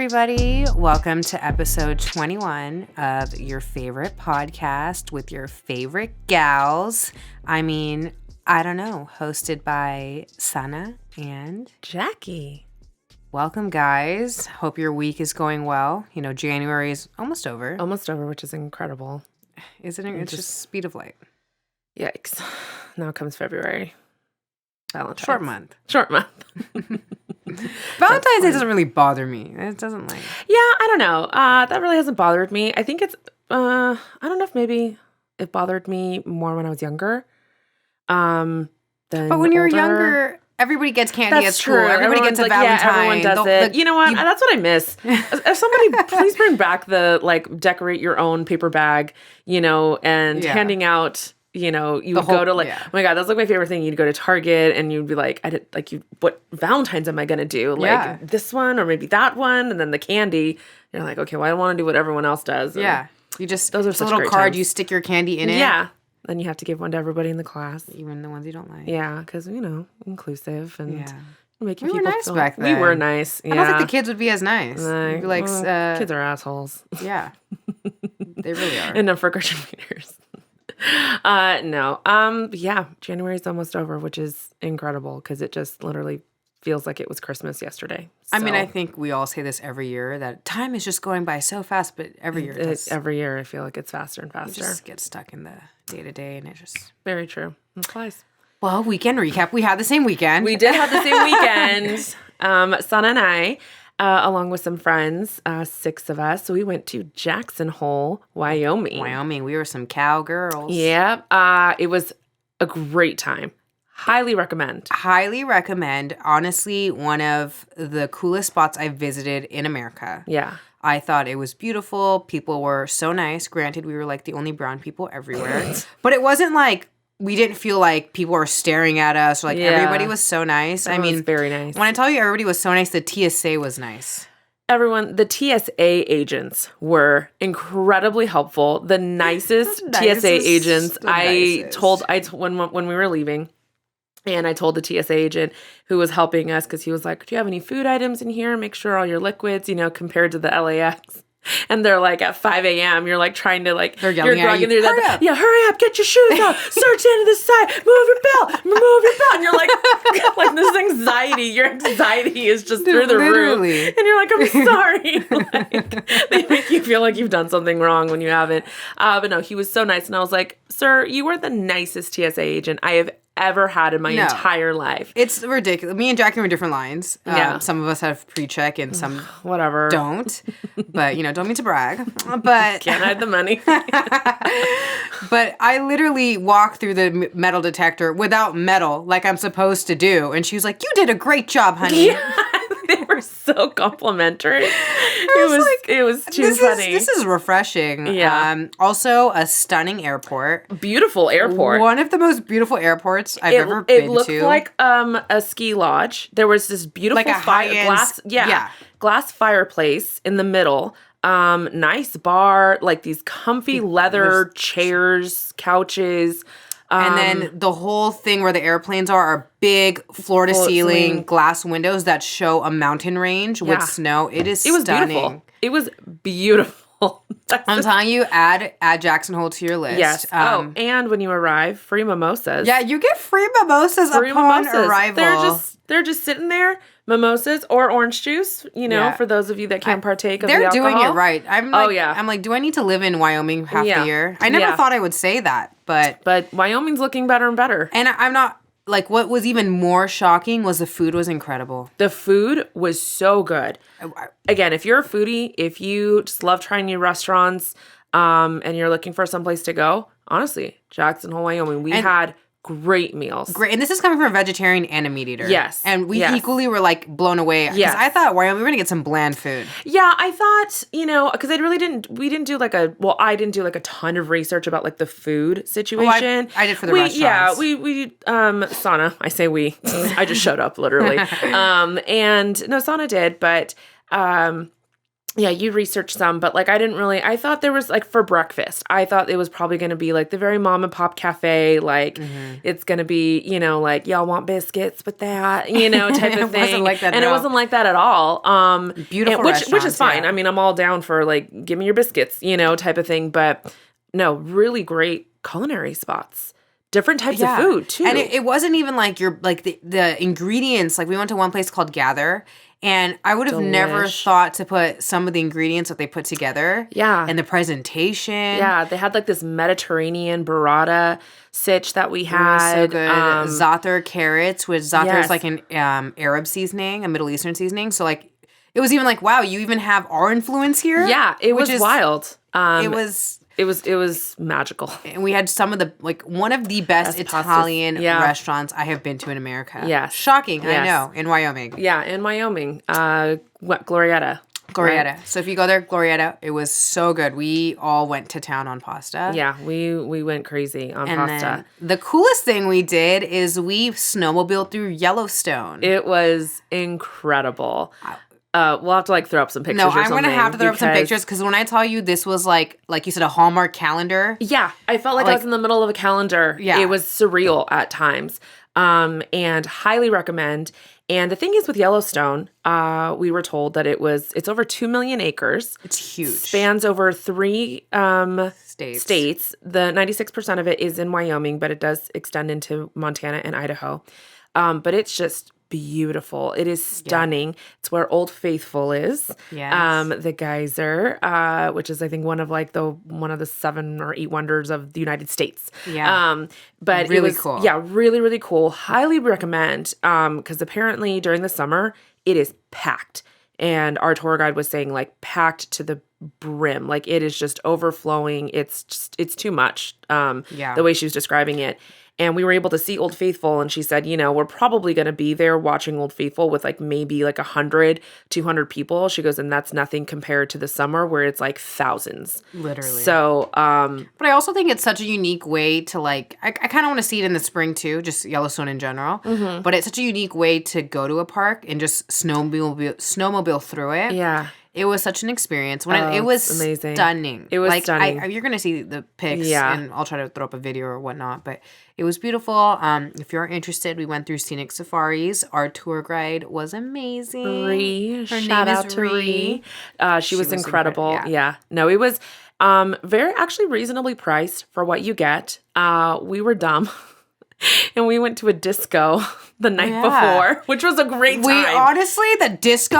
everybody. Welcome to episode 21 of your favorite podcast with your favorite gals. I don't know, hosted by Sana and Jackie. Welcome, guys. Hope your week is going well. You know, January is almost over. Almost over, which is incredible. Isn't it? It's just speed of light. Yikes. Now comes February. Valentine's. Short month. Valentine's Day doesn't really bother me. It doesn't like... Yeah, I don't know. That really hasn't bothered me. I think it's... I don't know if maybe it bothered me more when I was younger. But when you're younger... Everybody gets candy at school. True. Everybody gets a Valentine. Yeah, everyone does it. You know what? That's what I miss. If somebody please bring back the decorate your own paper bag, and handing out, you would go to oh my God, that's my favorite thing. You'd go to Target and you'd be like, what Valentine's am I going to do? This one or maybe that one. And then the candy, you're like, okay, well, I want to do what everyone else does. And you just, those are such a little card, times. You stick your candy in it. Yeah. Then you have to give one to everybody in the class. Even the ones you don't like. Yeah, because, inclusive and making people feel... nice back then. We were nice, I don't think the kids would be as nice. Kids are assholes. Yeah. They really are. Enough for graduators. No. January's almost over, which is incredible because it just literally feels like it was Christmas yesterday. So. I think we all say this every year, that time is just going by so fast, but every year every year I feel like it's faster and faster. You just get stuck in the day-to-day, and it just... Very true. It flies. Well, weekend recap. We had the same weekend. We did have the same weekend. Sana and I, along with some friends, 6 of us, so we went to Jackson Hole, Wyoming. We were some cowgirls. Yeah. It was a great time. Highly recommend. Honestly, one of the coolest spots I've visited in America. Yeah. I thought it was beautiful. People were so nice. Granted, we were the only brown people everywhere. But it wasn't we didn't feel like people were staring at us. Or everybody was so nice. Everyone was very nice. When I tell you everybody was so nice, the TSA was nice. Everyone, the TSA agents were incredibly helpful. The nicest TSA agents. When we were leaving. And I told the TSA agent who was helping us, because he was like, do you have any food items in here? Make sure all your liquids, compared to the LAX. And they're at 5 a.m., you're trying to they're yelling at you, hurry up. Yeah, hurry up, get your shoes on, search into the side, move your belt. And you're this anxiety, your anxiety is just through the roof. And you're like, I'm sorry. They make you feel like you've done something wrong when you haven't. But no, he was so nice. And I was like, sir, you were the nicest TSA agent I have ever had in my entire life. It's ridiculous. Me and Jackie were in different lines. Some of us have pre-check and some whatever don't. But, don't mean to brag. But can't hide the money. But I literally walked through the metal detector without metal like I'm supposed to do. And she was like, you did a great job, honey. Yeah. They were so complimentary. It was too funny. This is refreshing. Yeah. Also, a stunning airport. Beautiful airport. One of the most beautiful airports I've ever been to. It looked like a ski lodge. There was this beautiful glass fireplace in the middle. Nice bar, these comfy leather chairs, couches. And then the whole thing where the airplanes are big floor-to-ceiling glass windows that show a mountain range with snow. It was stunning. Beautiful. It was beautiful. I'm telling you, add Jackson Hole to your list. Yes. And when you arrive, free mimosas. Yeah, you get free mimosas upon arrival. They're just sitting there. Mimosas or orange juice, for those of you that can't partake of the alcohol. They're doing it right. I'm like, do I need to live in Wyoming half the year? I never thought I would say that, but Wyoming's looking better and better. And I'm not, what was even more shocking was the food was incredible. The food was so good. Again, if you're a foodie, if you just love trying new restaurants, and you're looking for someplace to go, honestly, Jackson Hole, Wyoming, we had great meals. Great. And this is coming from a vegetarian and a meat eater. Yes. And we equally were blown away. Yes. I thought, Wyoming, we were going to get some bland food. Yeah, I thought, because I didn't do I didn't do a ton of research about the food situation. I did for the restaurants. Yeah, we Sana, I say we. I just showed up literally. And no, Sana did, but Yeah, you researched some, but like I thought there was like for breakfast, I thought it was probably going to be like the very mom and pop cafe, like it's going to be, like y'all want biscuits with that, type of thing. It wasn't like that and it wasn't like that at all. Beautiful which is fine. Yeah. I mean, I'm all down for like, give me your biscuits, type of thing. But no, really great culinary spots. Different types of food too. And it wasn't even like the ingredients. Like we went to one place called Gather. And I would have never thought to put some of the ingredients that they put together. Yeah. And the presentation. Yeah. They had like this Mediterranean burrata sitch that we had. So good. Za'atar carrots, which za'atar is like an Arab seasoning, a Middle Eastern seasoning. So like, it was even like, wow, you even have our influence here? Yeah. It was wild. It was magical. And we had some of the, one of the best Italian restaurants I have been to in America. Yes. Shocking, yes. I know, in Wyoming. Yeah, in Wyoming. Glorietta. Glorietta. Right? So if you go there, Glorietta, it was so good. We all went to town on pasta. Yeah, we went crazy on pasta. Then the coolest thing we did is we snowmobiled through Yellowstone. It was incredible. We'll have to throw up some pictures. No, I'm going to have to throw up some pictures because when I tell you this was like you said, a Hallmark calendar. Yeah, I felt like I was in the middle of a calendar. Yeah. It was surreal at times, and highly recommend. And the thing is with Yellowstone, we were told that it's over 2 million acres. It's huge. Spans over 3 states. The 96% of it is in Wyoming, but it does extend into Montana and Idaho. But it's just beautiful. It is stunning. Yeah. It's where Old Faithful is. Yes. The geyser, which is I think one of the 7 or 8 wonders of the United States. Yeah. But really it was cool. Yeah, really, really cool. Highly recommend. Because apparently during the summer it is packed. And our tour guide was saying packed to the brim. It is just overflowing. It's too much. The way she was describing it. And we were able to see Old Faithful, and she said, we're probably going to be there watching Old Faithful with maybe 100, 200 people. She goes, and that's nothing compared to the summer where it's thousands. Literally. So, but I also think it's such a unique way to I kind of want to see it in the spring too, just Yellowstone in general. Mm-hmm. But it's such a unique way to go to a park and just snowmobile through it. Yeah. It was such an experience. It was amazing. Stunning. It was stunning. You're going to see the pics, and I'll try to throw up a video or whatnot. But it was beautiful. If you're interested, we went through scenic safaris. Our tour guide was amazing. Ree. Shout out to Ree. She was incredible. Yeah. No, it was very actually reasonably priced for what you get. We were dumb. And we went to a disco the night before, which was a great time. Honestly, the disco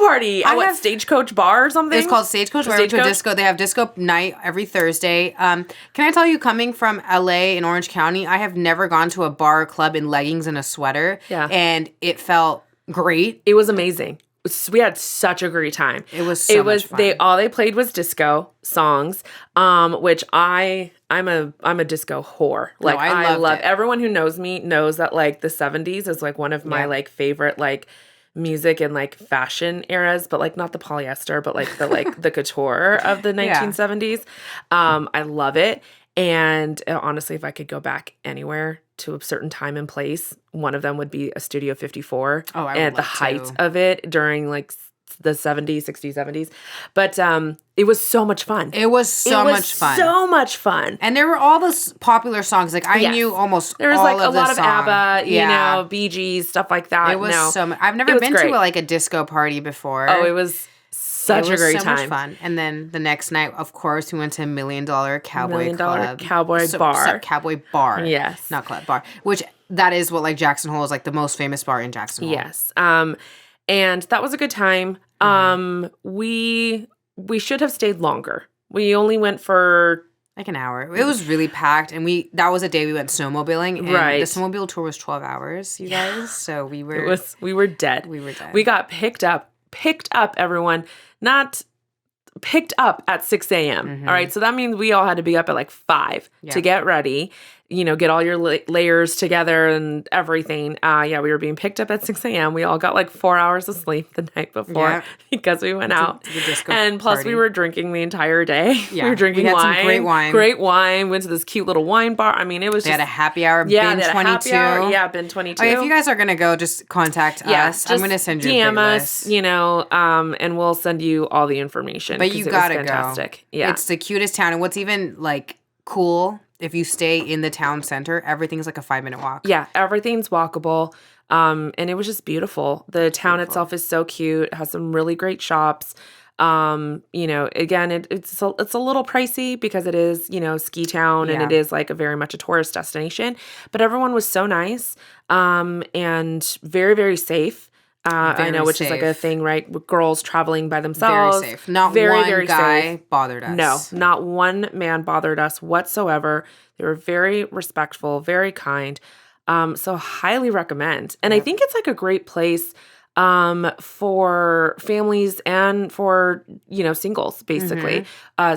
party at Stagecoach Bar or something? It's called Stagecoach. We went to a disco. They have disco night every Thursday. Can I tell you, coming from LA in Orange County, I have never gone to a bar or club in leggings and a sweater. Yeah. And it felt great. It was amazing. We had such a great time. It was so much fun. All they played was disco songs, which I'm a disco whore. I love it. Everyone who knows me knows that the 70s is one of my favorite music and fashion eras, but not the polyester, but the couture of the 1970s. I love it. And honestly, if I could go back anywhere to a certain time and place, one of them would be a Studio 54. Oh, I would at the height of it during the 70s, 60s, 70s. But it was so much fun. It was so much fun. And there were all those popular songs. I knew almost there was all a of lot of songs. ABBA, Bee Gees, stuff like that. It was so much. I've never been to a disco party before. Oh, it was such a great time. Much fun. And then the next night, of course, we went to $1 Million Cowboy Club. Cowboy Bar. Yes. Not club, bar. Which that is what Jackson Hole is the most famous bar in Jackson Hole. Yes. And that was a good time. We should have stayed longer. We only went for an hour. It was really packed, and that was a day we went snowmobiling. And right. The snowmobile tour was 12 hours, you guys. So we were dead. We were dead. We got picked up, everyone. Not picked up at 6 a.m. Mm-hmm. All right. So that means we all had to be up at 5 to get ready. get all your layers together and everything. We were being picked up at 6 a.m. We all got like 4 hours of sleep the night before because we went out. To the disco and plus party. we were drinking the entire day. Yeah. We were drinking had wine. Some great wine. Great wine. Went to this cute little wine bar. I mean, it was They had a happy hour, bin 22. Bin 22. Okay, if you guys are going to go, just contact us. I'm going to send you DM a us, and we'll send you all the information. But you got to go. Yeah. It's the cutest town. And what's even like cool, if you stay in the town center, everything's like a 5-minute walk. Yeah, everything's walkable. And it was just beautiful. The town itself is so cute. It has some really great shops. Again, it's a little pricey because it is, ski town and it is like very much a tourist destination. But everyone was so nice and very, very safe. I know, which is like a thing, right? With girls traveling by themselves. Very safe. Not one guy bothered us. No, not one man bothered us whatsoever. They were very respectful, very kind. So highly recommend. And I think it's like a great place for families and for, singles, basically.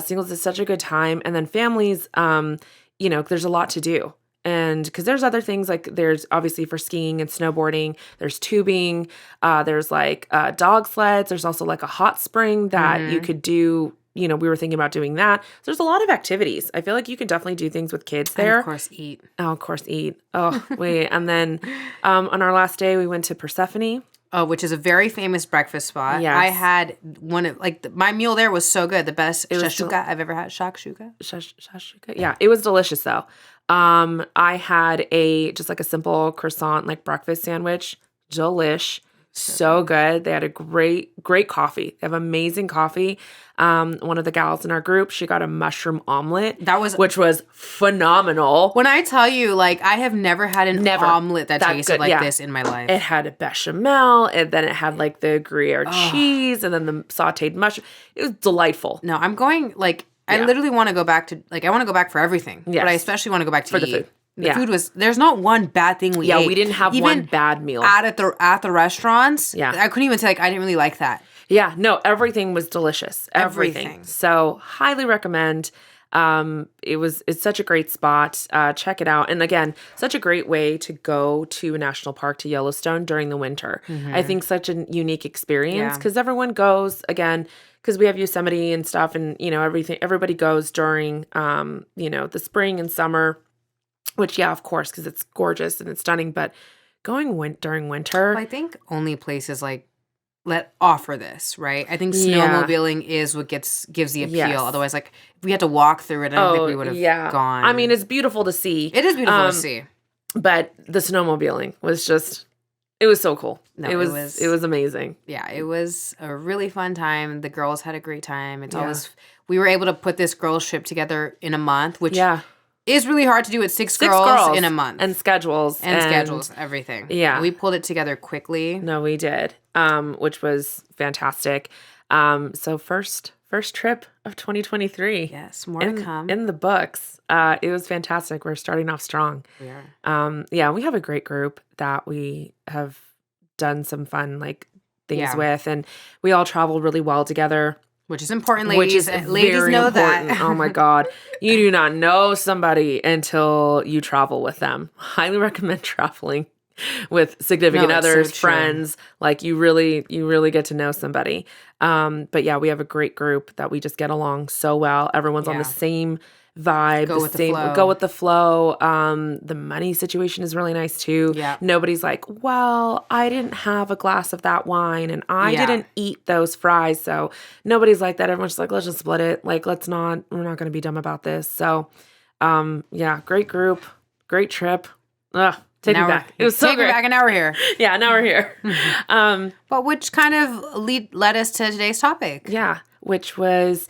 Singles is such a good time. And then families, there's a lot to do. And because there's other things like there's obviously for skiing and snowboarding, there's tubing, there's like dog sleds. There's also like a hot spring that you could do. We were thinking about doing that. So there's a lot of activities. I feel like you can definitely do things with kids there. And of course, eat. Oh, of course, eat. Oh, wait. And then on our last day, we went to Persephone. Oh, which is a very famous breakfast spot. Yes. I had one of, my meal there was so good. The best shakshuka I've ever had. Shakshuka? Shakshuka? Yeah, it was delicious though. I had just like a simple croissant, like breakfast sandwich. Delish. So good. They had a great coffee. They have amazing coffee. One of the gals in our group, she got a mushroom omelet. Which was phenomenal. When I tell you, I have never had an omelet that tasted like this in my life. It had a bechamel, and then it had like the Gruyere cheese, and then the sauteed mushroom. It was delightful. No, I'm going I literally want to go back to I want to go back for everything. Yes. But I especially want to go back to the food. The food was, there's not one bad thing we ate. Yeah, we didn't have one bad meal. At the restaurants, I couldn't even say, I didn't really like that. Yeah, no, everything was delicious. Everything. So, highly recommend. It's such a great spot. Check it out. And again, such a great way to go to a national park, to Yellowstone during the winter. I think such a unique experience because everyone goes, again, because we have Yosemite and stuff and, everybody goes during, the spring and summer. Which, of course, because it's gorgeous and it's stunning. But going during winter, I think only places that offer this, right? I think snowmobiling is what gives the appeal. Yes. Otherwise, if we had to walk through it, I don't think we would have gone. I mean, it's beautiful to see. It is beautiful to see. But the snowmobiling was just, it was so cool. No, it was amazing. Yeah, it was a really fun time. The girls had a great time. It's always, we were able to put this girls trip together in a month, which is really hard to do with six girls in a month. And schedules. Everything. Yeah. We pulled it together quickly. No, we did, which was fantastic. So first trip of 2023. Yes, more to come. In the books. It was fantastic. We're starting off strong. We are. We have a great group that we have done some fun things with, and we all traveled really well together. Which is important, ladies. Ladies know important. That. Oh my God. You do not know somebody until you travel with them. Highly recommend traveling with significant others, friends. You really get to know somebody. But we have a great group that we just get along so well. Everyone's on the same vibe, go with the flow. The money situation is really nice too. Yeah. Nobody's like, well, I didn't have a glass of that wine and I didn't eat those fries. So nobody's like that. Everyone's just like, let's just split it. We're not going to be dumb about this. So, great group, great trip. Take me back. It was so great. Take me back, and now we're here. Yeah, now we're here. But which kind of led us to today's topic. Yeah, which was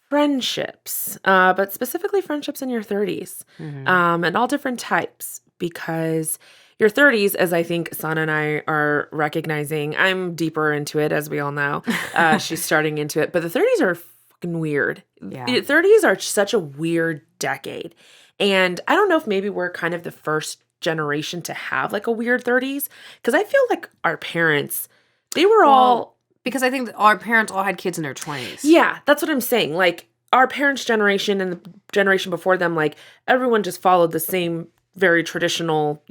friendships, but specifically friendships in your 30s, and all different types, because your 30s, as I think Sana and I are recognizing, I'm deeper into it, as we all know. She's starting into it, but the 30s are fucking weird. Yeah. 30s are such a weird decade. And I don't know if maybe we're kind of the first generation to have a weird 30s, because I feel like our parents, they were all... Because I think our parents all had kids in their 20s. Yeah, that's what I'm saying. our parents' generation and the generation before them, like everyone just followed the same very traditional,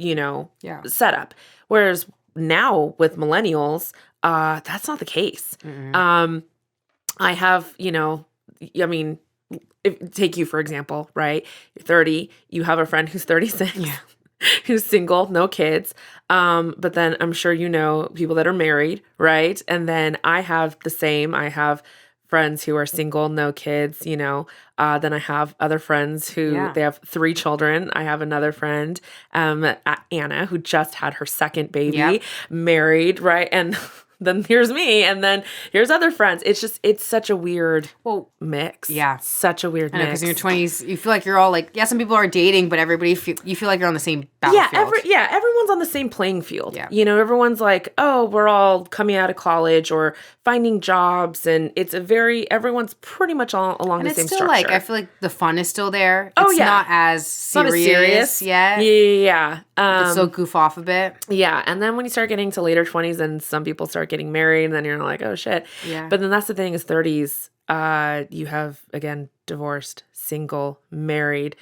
setup. Whereas now with millennials, that's not the case. Mm-hmm. I have, take you for example, right? You're 30, you have a friend who's 36. Yeah. Who's single, no kids. But then I'm sure you know people that are married, right? And then I have the same. I have friends who are single, no kids, Then I have other friends who they have 3 children. I have another friend, Anna, who just had her second baby, married, right? And then here's me, and then here's other friends. It's such a weird mix. Yeah. Such a weird mix. Because in your 20s, you feel like you're all like, some people are dating, but you feel like you're on the same battlefield. Everyone's on the same playing field. Yeah. Everyone's like, oh, we're all coming out of college or finding jobs, and everyone's pretty much all along the same structure. Like, I feel like the fun is still there. It's not as serious yet. Yeah. It's still goof off a bit. Yeah, and then when you start getting to later 20s and some people start getting married, and then you're like, oh, shit. Yeah. But then that's the thing is 30s, you have, again, divorced, single, married,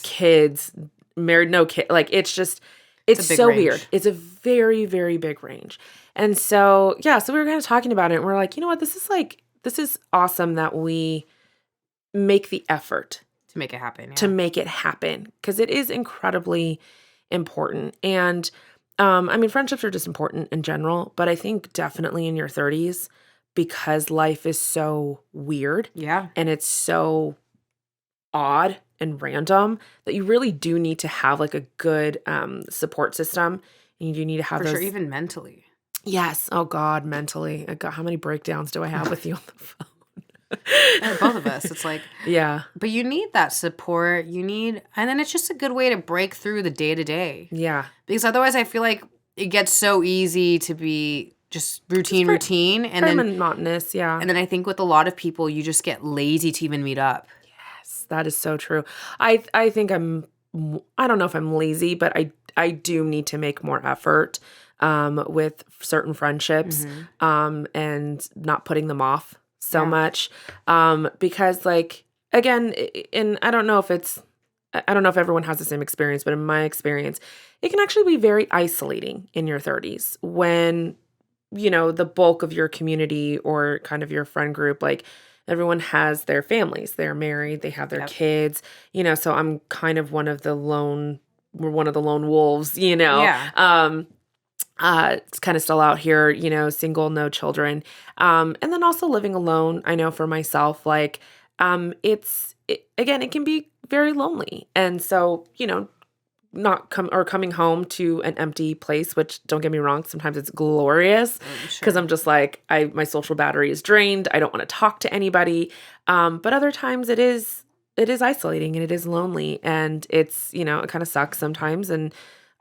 kids, married, no kid. Like, it's so range. Weird. It's a very, very big range. And so, so we were kind of talking about it, and we're like, you know what, this is awesome that we make the effort. To make it happen. Yeah. To make it happen. Because it is incredibly important. And, friendships are just important in general, but I think definitely in your 30s, because life is so weird. Yeah. And it's so odd and random that you really do need to have like a good support system. And you do need to have those. For sure, even mentally. Yes. Oh, God, mentally. God, how many breakdowns do I have with you on the phone? Both of us. It's like, but you need that support. And then it's just a good way to break through the day to day. Yeah. Because otherwise I feel like it gets so easy to be just routine. And then monotonous. Yeah. And then I think with a lot of people, you just get lazy to even meet up. Yes, that is so true. I think I don't know if I'm lazy, but I do need to make more effort with certain friendships and not putting them off so much because like again I don't know if everyone has the same experience, but in my experience it can actually be very isolating in your 30s when the bulk of your community or kind of your friend group, like everyone has their families, they're married, they have their kids, so I'm kind of one of the lone wolves, it's kind of still out here, single, no children. And then also living alone, I know for myself, like, it can be very lonely. And so, coming home to an empty place, which don't get me wrong, sometimes it's glorious because I'm just like, my social battery is drained. I don't want to talk to anybody. But other times it is isolating and it is lonely and it's, it kind of sucks sometimes. And,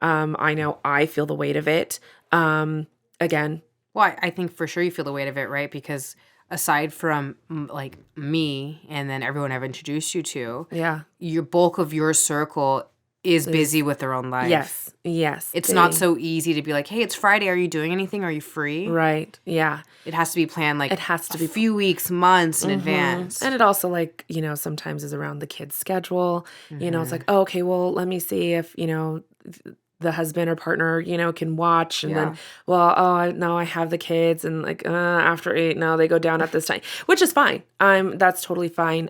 I know I feel the weight of it. Again. Well, I think for sure you feel the weight of it, right? Because aside from like me and then everyone I've introduced you to, your bulk of your circle is busy with their own life. Yes. It's not so easy to be like, hey, it's Friday. Are you doing anything? Are you free? Right. Yeah. It has to be planned like a few weeks, months in advance. And it also like, sometimes is around the kid's schedule. It's like, oh, okay, well, let me see if, the husband or partner, can watch and then, I have the kids and like, after 8, no, they go down at this time, which is fine. That's totally fine.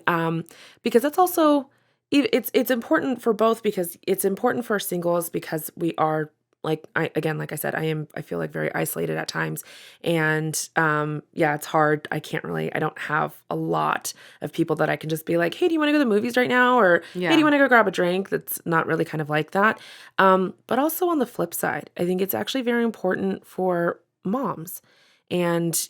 Because that's also, it's important for both because it's important for singles because we are like I said, I feel like very isolated at times and, it's hard. I don't have a lot of people that I can just be like, hey, do you want to go to the movies right now? Or hey, do you want to go grab a drink? That's not really kind of like that. But also on the flip side, I think it's actually very important for moms and,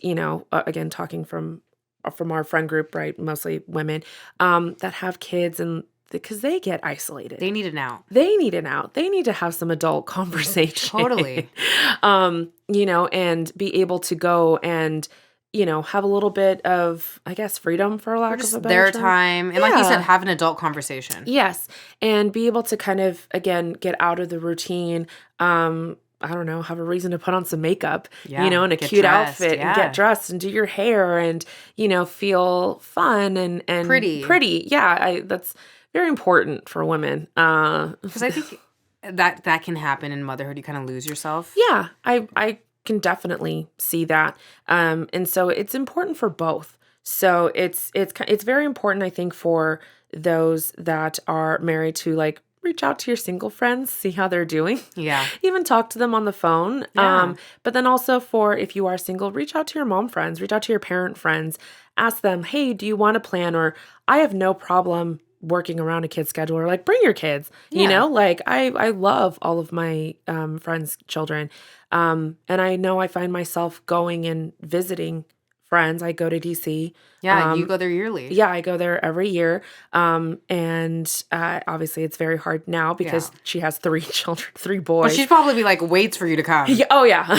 again, talking from our friend group, right? Mostly women, that have kids and because they get isolated. They need an out. They need to have some adult conversation. Totally. And be able to go and, have a little bit of, I guess, freedom for lack of a better their term. time. And like you said, have an adult conversation. Yes. And be able to kind of, again, get out of the routine, I don't know, have a reason to put on some makeup, in a cute outfit and get dressed and do your hair and, feel fun and pretty. Yeah. That's very important for women. Because I think that can happen in motherhood. You kind of lose yourself. Yeah. I can definitely see that. And so it's important for both. So it's very important, I think, for those that are married to like reach out to your single friends, see how they're doing. Yeah. Even talk to them on the phone. Yeah. But then also for if you are single, reach out to your mom friends, reach out to your parent friends, ask them, hey, do you want to plan? Or I have no problem working around a kid's schedule, or like bring your kids, like I love all of my friends' children. And I know I find myself going and visiting friends. I go to DC. Yeah, you go there yearly. Yeah, I go there every year. And obviously it's very hard now because she has 3 children, 3 boys. But she'd probably be like, waits for you to come. Yeah, oh, yeah.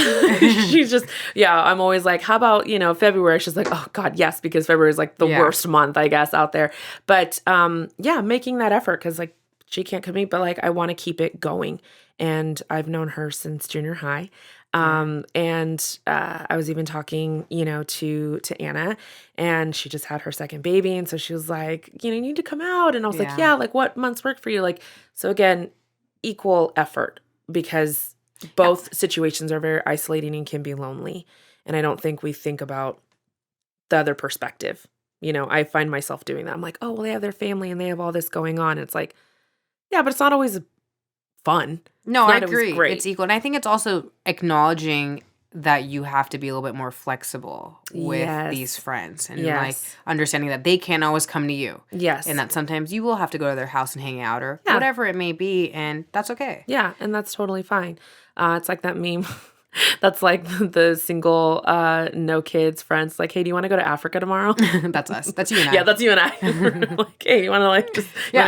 She's just, I'm always like, how about, February? She's like, oh, God, yes, because February is like the worst month, I guess, out there. But making that effort because like she can't commute, but like I want to keep it going. And I've known her since junior high. And I was even talking, to Anna, and she just had her second baby. And so she was like, you need to come out. And I was like, yeah, like what months work for you? Like, so again, equal effort because both situations are very isolating and can be lonely. And I don't think we think about the other perspective. I find myself doing that. I'm like, oh, well, they have their family and they have all this going on. It's like, yeah, but it's not always fun. No, I agree. It's equal. And I think it's also acknowledging that you have to be a little bit more flexible with these friends and like understanding that they can't always come to you. Yes. And that sometimes you will have to go to their house and hang out or whatever it may be. And that's okay. Yeah. And that's totally fine. It's like that meme. That's like the single, no kids friends. Like, hey, do you want to go to Africa tomorrow? That's us. That's you and I. Yeah, that's you and I. Like, hey, you want to like just, you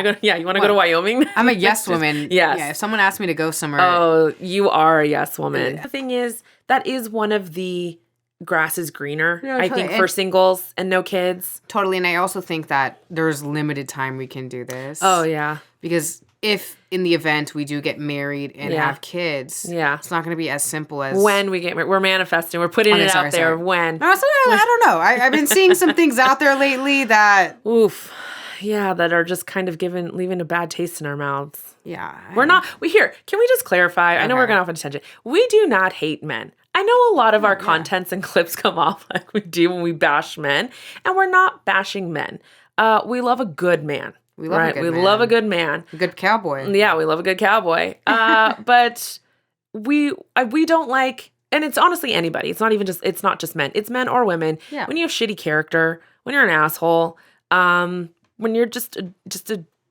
want to go to Wyoming? I'm a yes woman. Yes. Yeah, if someone asks me to go somewhere. Oh, you are a yes woman. The thing is, that is one of the grass is greener, I think, for singles and no kids. Totally. And I also think that there's limited time we can do this. Oh, yeah. Because if in the event we do get married and have kids, it's not going to be as simple as when we get married. We're manifesting. We're putting it out there. When? No, I don't know. I've been seeing some things out there lately that that are just kind of leaving a bad taste in our mouths. Yeah, can we just clarify? Okay. I know we're going off on a tangent. We do not hate men. I know a lot of our contents and clips come off like we do when we bash men, and we're not bashing men. We love a good man. We love a good man. Love a good man. A good cowboy. Yeah, we love a good cowboy. But we don't like, and it's honestly anybody. It's not just men. It's men or women. Yeah. When you have shitty character, when you're an asshole, when you're just a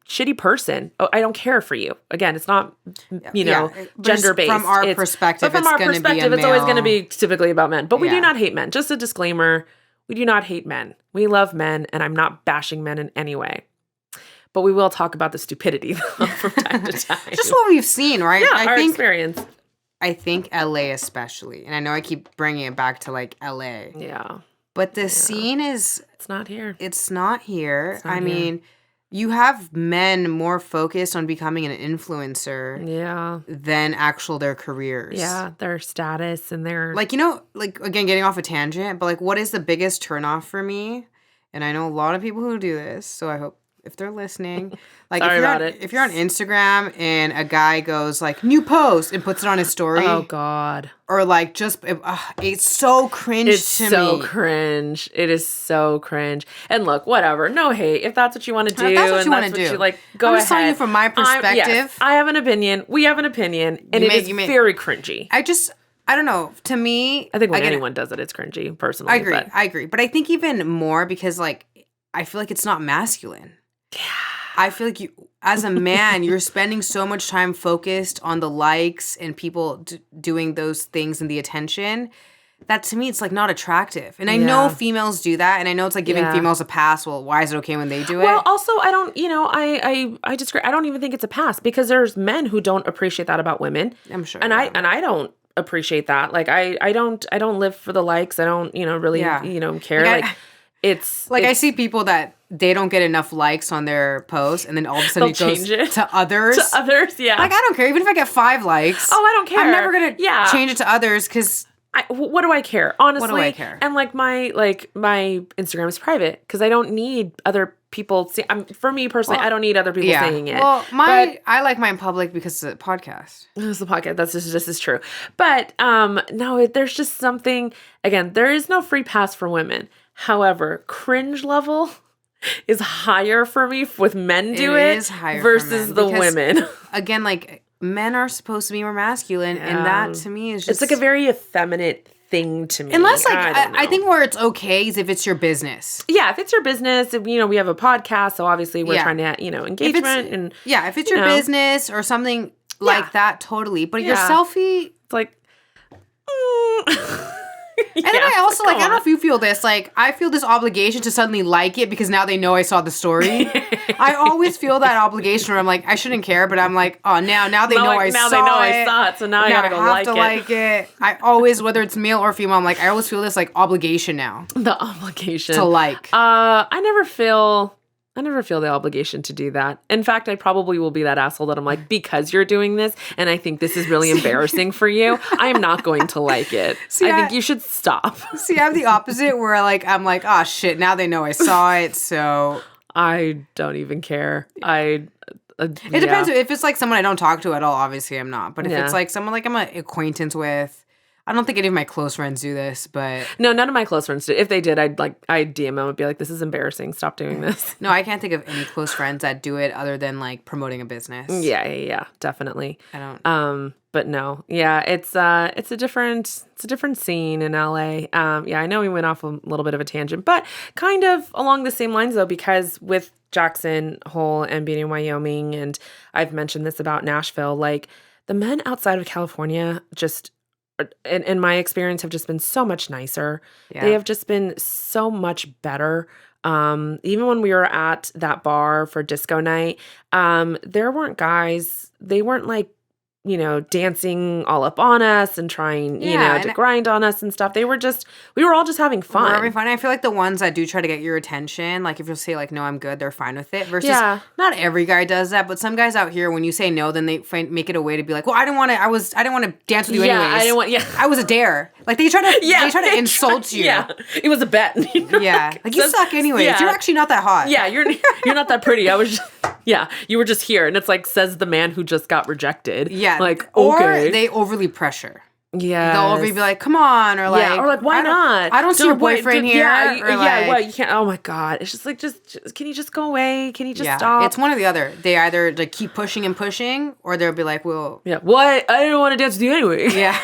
shitty person, I don't care for you. Again, it's not, gender based. From our perspective, it's always going to be typically about men. But we do not hate men. Just a disclaimer: we do not hate men. We love men, and I'm not bashing men in any way. But we will talk about the stupidity from time to time. Just what we've seen, right? Yeah, our experience. I think LA especially, and I know I keep bringing it back to like LA. Yeah. But the scene is... It's not here. It's not here. I mean, you have men more focused on becoming an influencer than their careers. Yeah, their status and their... Like, again, getting off a tangent, but like what is the biggest turnoff for me? And I know a lot of people who do this, so I hope if they're listening, like if you're on Instagram and a guy goes like new post and puts it on his story, oh god, or like just it's so cringe to me. It's so cringe. It is so cringe. And look, whatever, no hate. If that's what you want to do, if that's what you want to do, like go ahead. I'm just telling you from my perspective. I have an opinion. We have an opinion, and it is very cringy. I don't know. To me, I think when anyone does it, it's cringy. Personally, I agree. But I think even more because like I feel like it's not masculine. Yeah. I feel like you, as a man, you're spending so much time focused on the likes and people doing those things and the attention that to me it's like not attractive. And I know females do that, and I know it's like giving females a pass. Well, why is it okay when they do it? Well, also I don't, I disagree. I don't even think it's a pass because there's men who don't appreciate that about women. I'm sure. And I don't appreciate that. Like I don't live for the likes. I don't, really, care. Like I see people that they don't get enough likes on their post, and then all of a sudden it goes to others. To others, yeah. Like, I don't care. Even if I get 5 likes. Oh, I don't care. I'm never going to change it to others because... what do I care? Honestly. What do I care? And like my Instagram is private because I don't need other people for me personally, I don't need other people seeing it. Well, I like mine public because it's a podcast. It's a podcast. That's just as true. But no, there's just something, again, there is no free pass for women. However, cringe level is higher for me with men do it is higher versus the because, women. Again, like, men are supposed to be more masculine, and that to me is just... It's like a very effeminate thing to me. Unless, like, I think where it's okay is if it's your business. Yeah, if it's your business, we have a podcast, so obviously we're trying to, engagement and... Yeah, if it's your business or something like that, totally. But your selfie... It's like... And then I also, like, I don't know if you feel this, like, I feel this obligation to suddenly like it because now they know I saw the story. I always feel that obligation where I'm like, I shouldn't care, but I'm like, oh, now they know I saw it. Now they know I saw it, so now I gotta go like it. I have to like it. I always, whether it's male or female, I'm like, I always feel this, like, obligation now. The obligation. To like. I never feel the obligation to do that. In fact, I probably will be that asshole that I'm like, because you're doing this and I think this is really embarrassing for you, I am not going to like it. I think you should stop. See, I have the opposite where like I'm like, oh shit, now they know I saw it, so I don't even care. It depends. If it's like someone I don't talk to at all, obviously I'm not. But if it's like someone like I'm an acquaintance with, I don't think any of my close friends do this, but... No, none of my close friends do. If they did, I'd DM them and be like, this is embarrassing. Stop doing this. No, I can't think of any close friends that do it other than, like, promoting a business. Yeah, definitely. I don't... But no. Yeah, it's a different scene in LA. I know we went off a little bit of a tangent, but kind of along the same lines, though, because with Jackson Hole and being in Wyoming, and I've mentioned this about Nashville, like, the men outside of California just... in my experience, have just been so much nicer. Yeah. They have just been so much better. Even when we were at that bar for disco night, there weren't guys, they weren't like, dancing all up on us and trying, to grind on us and stuff. We were all just having fun. We're having fun. I feel like the ones that do try to get your attention, like if you'll say like, no, I'm good, they're fine with it. Versus not every guy does that, but some guys out here, when you say no, then they make it a way to be like, well, I didn't want to dance with you anyways. I was a dare. Like they try to insult you. Yeah. It was a bet. Like you suck anyways. Yeah. You're actually not that hot. Yeah, you're not that pretty. I was just, you were just here. And it's like, says the man who just got rejected. Yeah. Like, okay. Or they overly pressure. Yeah. They'll overly be like, come on, or like, why not? I don't see your boyfriend here. What, you can't, oh my God. It's just like, just can you just go away? Can you just stop? It's one or the other. They either like keep pushing and pushing, or they'll be like, well. Yeah, what? I didn't want to dance with you anyway. Yeah.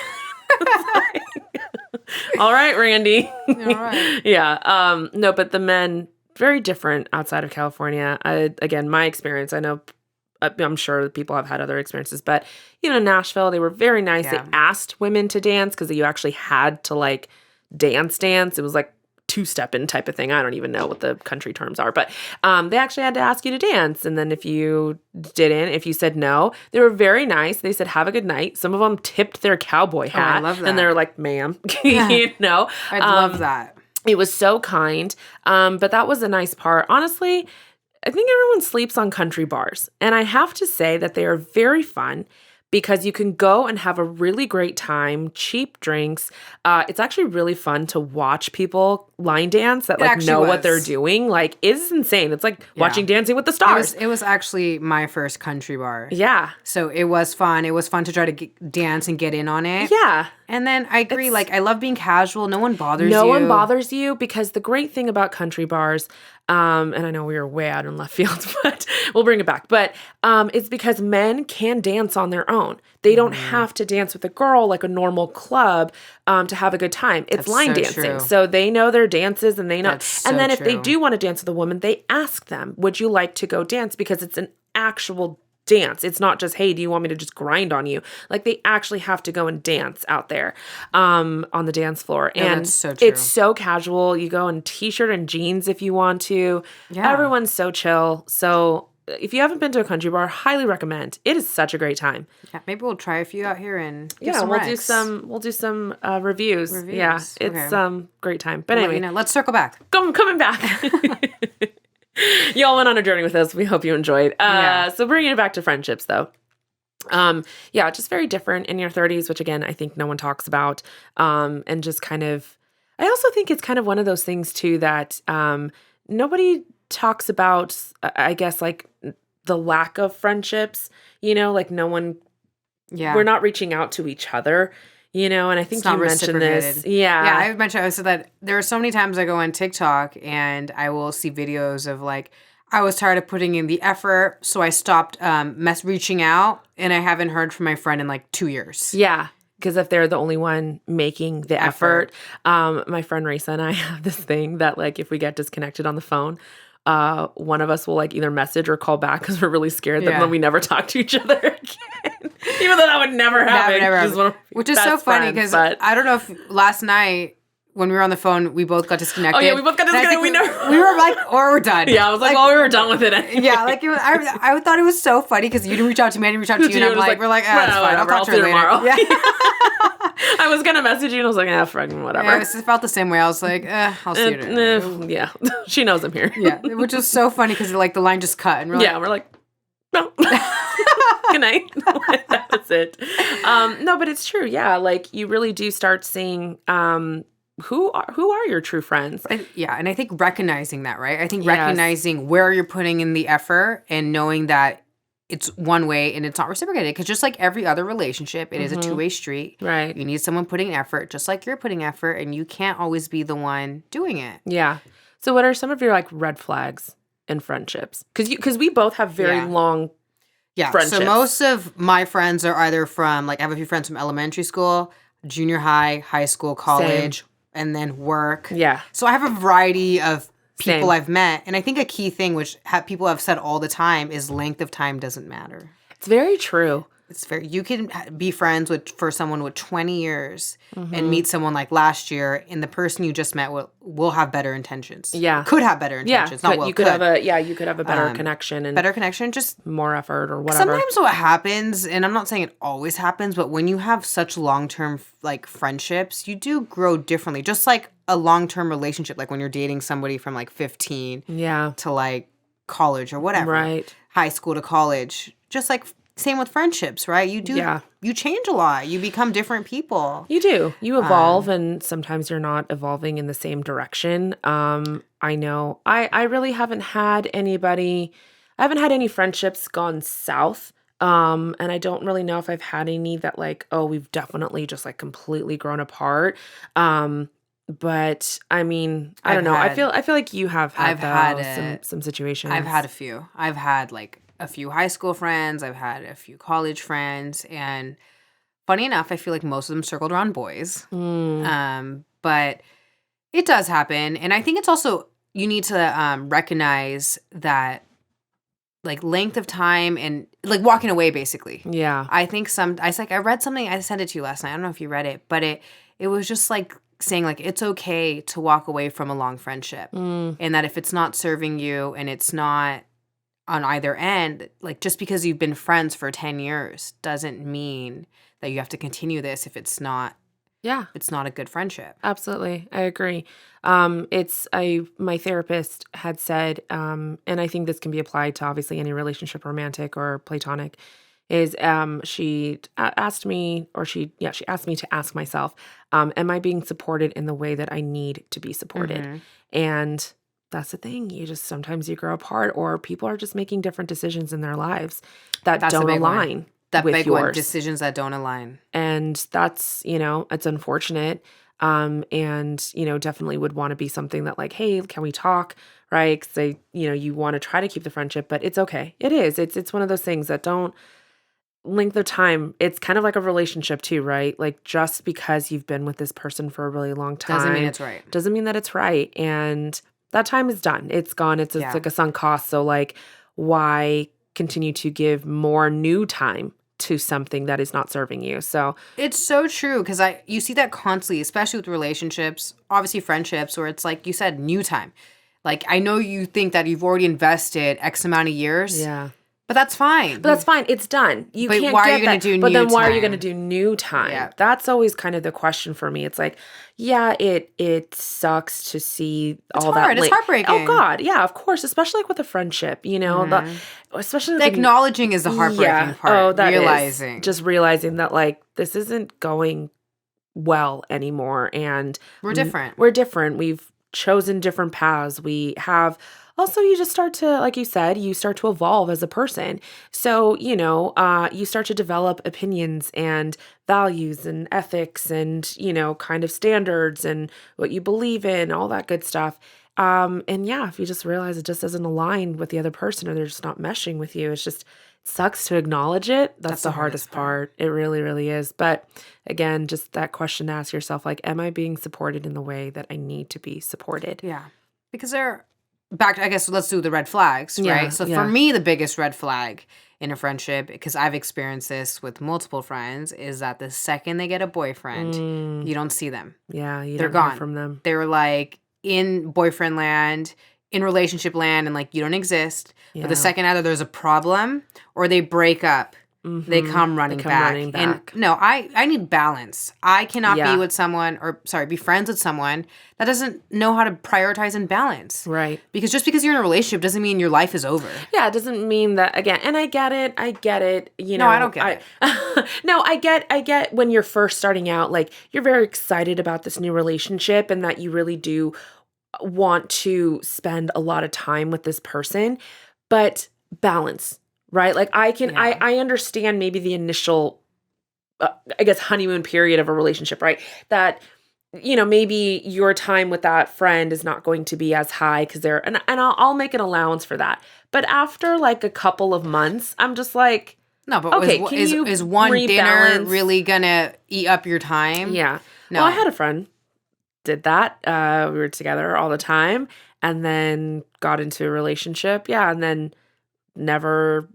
All right, Randy. All right. Yeah. No, but the men, very different outside of California. Again, my experience, I know, I'm sure people have had other experiences, but, Nashville, they were very nice. Yeah. They asked women to dance because you actually had to, like, dance. It was like two-stepping type of thing. I don't even know what the country terms are, but they actually had to ask you to dance. And then if you said no, they were very nice. They said, have a good night. Some of them tipped their cowboy hat. I love that. And they're like, ma'am, I'd love that. It was so kind. But that was a nice part. Honestly, I think everyone sleeps on country bars. And I have to say that they are very fun because you can go and have a really great time, cheap drinks. It's actually really fun to watch people line dance that know what they're doing. Like, it's insane. It's like watching Dancing with the Stars. It was actually my first country bar. Yeah. So it was fun. It was fun to try to dance and get in on it. Yeah. And then I agree. I love being casual. No one bothers you. No one bothers you because the great thing about country bars, and I know we were way out in left field, but we'll bring it back. But it's because men can dance on their own. They don't have to dance with a girl like a normal club to have a good time. It's line dancing. True. So they know their dances and they know. And then if true. they do want to dance with a woman, they ask them, would you like to go dance? Because it's an actual dance. It's not just, hey, do you want me to just grind on you? Like, they actually have to go and dance out there on the dance floor. And that's so true. It's so casual. You go in t-shirt and jeans if you want to. Yeah. Everyone's so chill. So if you haven't been to a country bar, highly recommend. It is such a great time. Yeah, maybe we'll try a few out here and we'll do some reviews. Yeah, it's great time. But anyway, let's circle back. Coming back. Y'all went on a journey with us. We hope you enjoyed. So bringing it back to friendships, though. Just very different in your 30s, which again, I think no one talks about. And just kind of, I also think it's kind of one of those things too that nobody talks about, I guess, like the lack of friendships, like no one, we're not reaching out to each other, and I think you mentioned this. Yeah. Yeah, I mentioned also that there are so many times I go on TikTok and I will see videos of like, I was tired of putting in the effort, so I stopped reaching out, and I haven't heard from my friend in like 2 years. Yeah, because if they're the only one making the effort. My friend Raisa and I have this thing that like if we get disconnected on the phone, one of us will like either message or call back because we're really scared that then we never talk to each other again. Even though that would never happen. Which is so funny because I don't know if last night, when we were on the phone, we both got disconnected. Oh, yeah, we both got disconnected. We were like, or we're done. Yeah, I was like, well, we were done with it anyway. Yeah, like, I thought it was so funny because you didn't reach out to me, I didn't reach out to you, and I'm like, we're like, it's fine, I'll talk to you later. Tomorrow. Yeah. I was going to message you, and I was like, fucking whatever. Yeah, it felt the same way. I was like, I'll see you later. Yeah, she knows I'm here. Yeah, which was so funny because like the line just cut. And we're like, no. Good night. That was it. No, but it's true. Yeah, like you really do start seeing who are your true friends. And I think recognizing that, right? I think recognizing where you're putting in the effort and knowing that it's one way and it's not reciprocated. Because just like every other relationship, it is a two-way street. Right. You need someone putting effort, just like you're putting effort, and you can't always be the one doing it. Yeah. So what are some of your like red flags in friendships? Because we both have very long friendships. So most of my friends are either from, like I have a few friends from elementary school, junior high, high school, college, and then work. Yeah. So I have a variety of people I've met. And I think a key thing, which people have said all the time, is length of time doesn't matter. It's very true. You can be friends for someone with 20 years and meet someone like last year, and the person you just met will have better intentions. Yeah. Could have better intentions. Yeah. Not will, you could have a better connection and just more effort or whatever. Sometimes what happens, and I'm not saying it always happens, but when you have such long-term like friendships, you do grow differently. Just like a long-term relationship, like when you're dating somebody from like 15 to like college or whatever. Right. High school to college. Just like same with friendships, right? You change a lot. You become different people. You do. You evolve, and sometimes you're not evolving in the same direction. I know. I really haven't had any friendships gone south. And I don't really know if I've had any that like, we've definitely just like completely grown apart. But I mean, I don't know. I feel like you have had some situations. I've had a few. I've had like a few high school friends. I've had a few college friends, and funny enough, I feel like most of them circled around boys. But it does happen, and I think it's also you need to recognize that like length of time and like walking away, basically. Yeah, I think I read something. I sent it to you last night. I don't know if you read it, but it was just like saying like it's okay to walk away from a long friendship, and that if it's not serving you and it's not on either end, like just because you've been friends for 10 years doesn't mean that you have to continue this if it's not a good friendship. Absolutely. I agree. My therapist had said, and I think this can be applied to obviously any relationship, romantic or platonic, is she asked me to ask myself, am I being supported in the way that I need to be supported? And that's the thing. Sometimes you grow apart, or people are just making different decisions in their lives that don't align with yours. Decisions that don't align. And that's, it's unfortunate. And, definitely would want to be something that like, hey, can we talk? Right. Because you want to try to keep the friendship, but it's okay. It is. It's one of those things that don't length of time. It's kind of like a relationship too, right? Like just because you've been with this person for a really long time. Doesn't mean it's right. Doesn't mean that it's right. And that time is done. It's gone. It's like a sunk cost. So like, why continue to give more new time to something that is not serving you? So it's so true because you see that constantly, especially with relationships, obviously friendships, where it's like you said, new time. Like I know you think that you've already invested X amount of years. Yeah. But that's fine. But that's fine. It's done. You can't why get are you gonna that. do new But then why time? are you going to do new time? Yeah. That's always kind of the question for me. It's like, yeah, it sucks to see all that. It's heartbreaking. Oh God, yeah, of course, especially like with a friendship, you know, especially the acknowledging is the heartbreaking part. Oh, that realizing, just realizing that like this isn't going well anymore, and we're different. We're different. We've chosen different paths. We have. Also, you just start to, like you said, you start to evolve as a person. So, you know, you start to develop opinions and values and ethics and, you know, kind of standards and what you believe in, all that good stuff. And yeah, if you just realize it just doesn't align with the other person or they're just not meshing with you, it sucks to acknowledge it. That's the hardest part. It really, really is. But again, just that question to ask yourself, like, am I being supported in the way that I need to be supported? Yeah. Because I guess let's do the red flags, right? So for me, the biggest red flag in a friendship, because I've experienced this with multiple friends, is that the second they get a boyfriend, you don't see them. Yeah, they're don't gone hear from them. They're like in boyfriend land, in relationship land, and like you don't exist. Yeah. But the second either there's a problem or they break up, they come running back. And no, I need balance. I cannot be with someone be friends with someone that doesn't know how to prioritize and balance. Right. Because just because you're in a relationship doesn't mean your life is over. Yeah, it doesn't mean that, again, and I get it. You know, no, I don't get it. No, I get when you're first starting out, like you're very excited about this new relationship and that you really do want to spend a lot of time with this person, but balance. Right? Like I understand maybe the initial, I guess, honeymoon period of a relationship, right? That, you know, maybe your time with that friend is not going to be as high because and I'll make an allowance for that. But after like a couple of months, I'm just like, no, but okay, is one rebalance? Dinner really gonna eat up your time? Yeah. No. Well, I had a friend did that. We were together all the time and then got into a relationship. Yeah. And then we were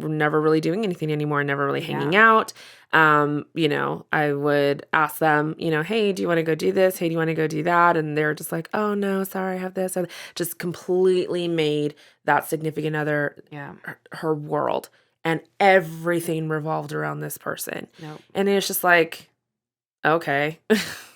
never really doing anything anymore, never really hanging out. You know, I would ask them, you know, hey, do you want to go do this? Hey, do you want to go do that? And they're just like, oh no, sorry, I have this. And just completely made that significant other her world. And everything revolved around this person. Nope. And it's just like, okay.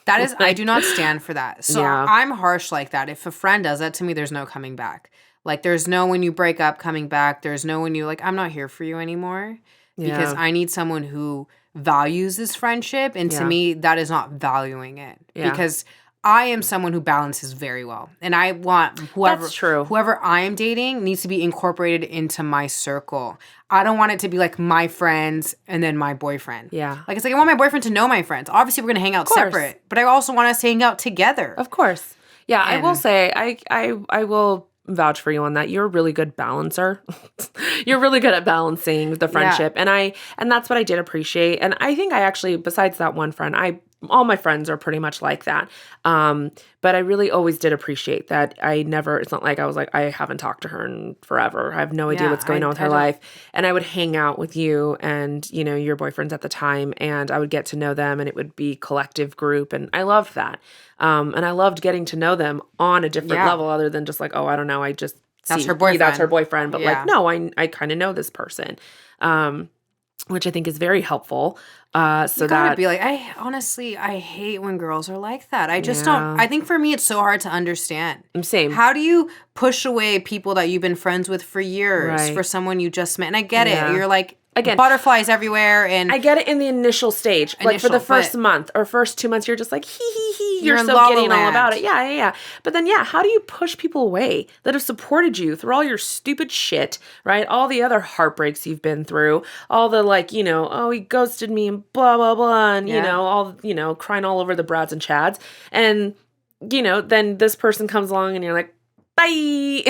That is, I do not stand for that. So I'm harsh like that. If a friend does that to me, there's no coming back. Like, there's no when you break up coming back. There's no when you like, I'm not here for you anymore. Because I need someone who values this friendship. And to me, that is not valuing it. Yeah. Because I am someone who balances very well. And I want whoever I am dating needs to be incorporated into my circle. I don't want it to be like my friends and then my boyfriend. Yeah. Like, it's like I want my boyfriend to know my friends. Obviously, we're going to hang out separate. But I also want us to hang out together. Of course. Yeah, I will say, I will vouch for you on that. You're a really good balancer. You're really good at balancing the friendship. Yeah. And that's what I did appreciate. And I think I actually, besides that one friend, all my friends are pretty much like that. But I really always did appreciate that. It's not like I was like, I haven't talked to her in forever. I have no idea what's going on with her life. And I would hang out with you and, you know, your boyfriends at the time, and I would get to know them, and it would be collective group. And I loved that. And I loved getting to know them on a different level other than just like, oh, I don't know. That's her boyfriend. That's her boyfriend. But like, no, I kind of know this person. Which I think is very helpful. So that be like, I hate when girls are like that. I just don't. I think for me, it's so hard to understand. Same. How do you push away people that you've been friends with for years for someone you just met? And I get it. You're like, again, butterflies everywhere, and I get it in the initial stage, like for the first month or first 2 months, you're just like hee. You're so getting all about it, yeah. But then, how do you push people away that have supported you through all your stupid shit, right? All the other heartbreaks you've been through, all the like, you know, oh, he ghosted me and blah blah blah, and you know, all crying all over the Brads and Chads, and you know, then this person comes along and you're like, bye.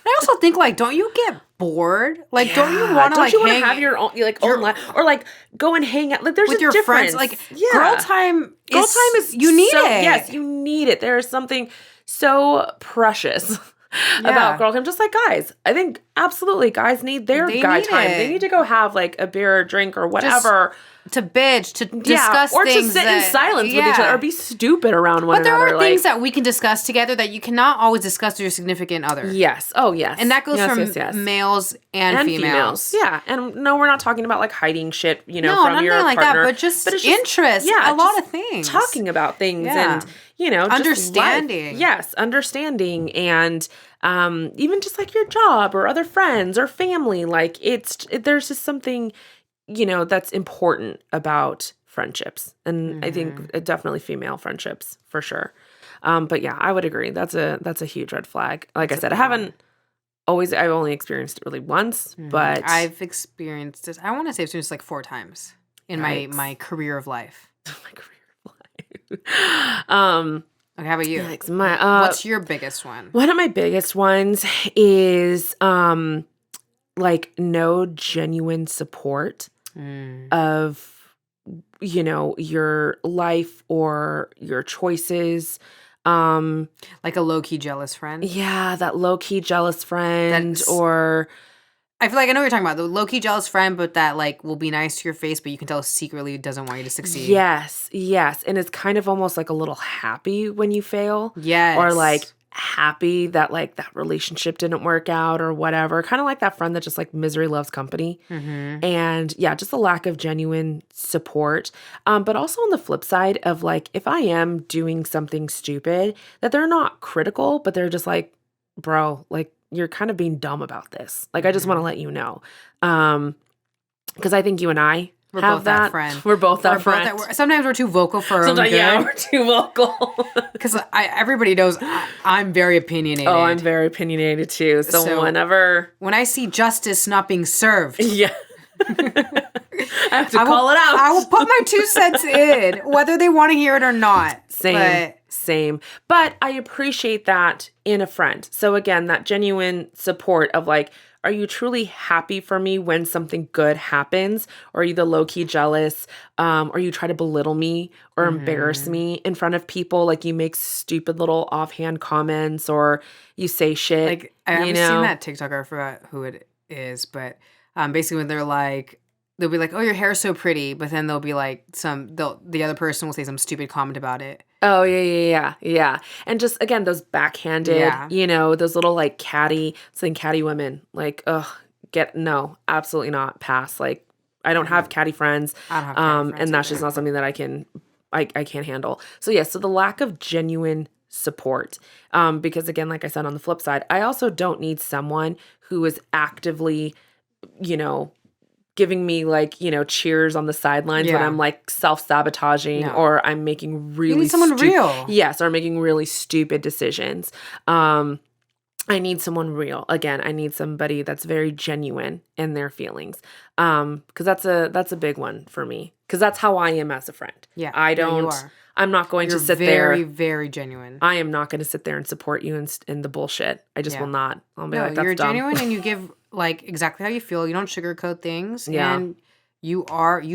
I also think, like, don't you get bored? Like, don't you want to like have your own own life, or like go and hang out? Like, there's with your difference. Friends. Like, girl time is you need it. Yes, you need it. There is something so precious about girl time. Just like guys, I think absolutely guys need their guy time. They need to go have like a beer or drink or whatever. to bitch, to discuss or things. Or to sit in silence with each other or be stupid around one another. But there are things that we can discuss together that you cannot always discuss with your significant other. Yes. Oh, yes. And that goes from males and females. Yeah. And no, we're not talking about like hiding shit, from your partner. No, nothing like that, but just interest. Yeah. A lot of things. Talking about things and, understanding. Yes. Understanding and even just like your job or other friends or family. Like there's just something, that's important about friendships. And I think definitely female friendships for sure. But yeah, I would agree. That's a huge red flag. Like I said, I've only experienced it really once, but I've experienced it. I want to say I've experienced like 4 times in my career of life. My career of life. Okay, how about you? Yikes, what's your biggest one? One of my biggest ones is like no genuine support of your life or your choices. Like a low-key jealous friend? Yeah, that low-key jealous friend I feel like I know what you're talking about. The low-key jealous friend, but that like will be nice to your face, but you can tell secretly doesn't want you to succeed. Yes. And it's kind of almost like a little happy when you fail. Yes. Or like happy that like that relationship didn't work out or whatever. Kind of like that friend that just like misery loves company. And yeah, just a lack of genuine support. But also on the flip side of like, if I am doing something stupid, that they're not critical, but they're just like, bro, like, you're kind of being dumb about this. Like, I just want to let you know. Because I think you and I we're have both that friend. We're both that friend. Sometimes we're too vocal for Sometimes, yeah, we're too vocal. Because everybody knows I'm very opinionated. Oh, I'm very opinionated too. So when I see justice not being served. Yeah. I have to call it out. I will put my 2 cents in, whether they want to hear it or not. Same. But I appreciate that in a friend. So again, that genuine support of like, are you truly happy for me when something good happens? Or are you the low-key jealous? Or you try to belittle me or embarrass me in front of people? Like you make stupid little offhand comments or you say shit. Like I've seen that TikToker, I forgot who it is, but basically when they're like, they'll be like, oh, your hair's so pretty. But then they'll be like the other person will say some stupid comment about it. Oh, yeah. And just, again, those backhanded, those little like catty women. Like, no, absolutely not. Pass. Like, I don't have catty friends. I don't have catty friends and that's just not something that I can't handle. So, yeah, so the lack of genuine support. Because, again, like I said, on the flip side, I also don't need someone who is actively, giving me like, cheers on the sidelines when I'm like self-sabotaging or I'm making really you need someone real. Yes, or making really stupid decisions. I need someone real. Again, I need somebody that's very genuine in their feelings. Because that's a big one for me. Because that's how I am as a friend. Yeah. You are. I'm not going to sit there. Very, very genuine. I am not going to sit there and support you in the bullshit. I just will not. I'll be like, that's you're dumb. Genuine and you give like exactly how you feel. You don't sugarcoat things. Yeah. And you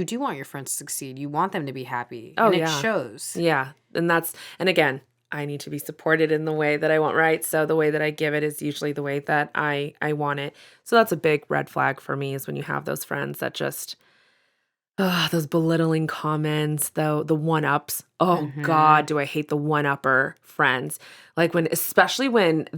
do want your friends to succeed. You want them to be happy. Oh, and it shows. Yeah. And again, I need to be supported in the way that I want, right? So the way that I give it is usually the way that I want it. So that's a big red flag for me is when you have those friends that just... those belittling comments, the one-ups. Oh, God, do I hate the one-upper friends. Like especially when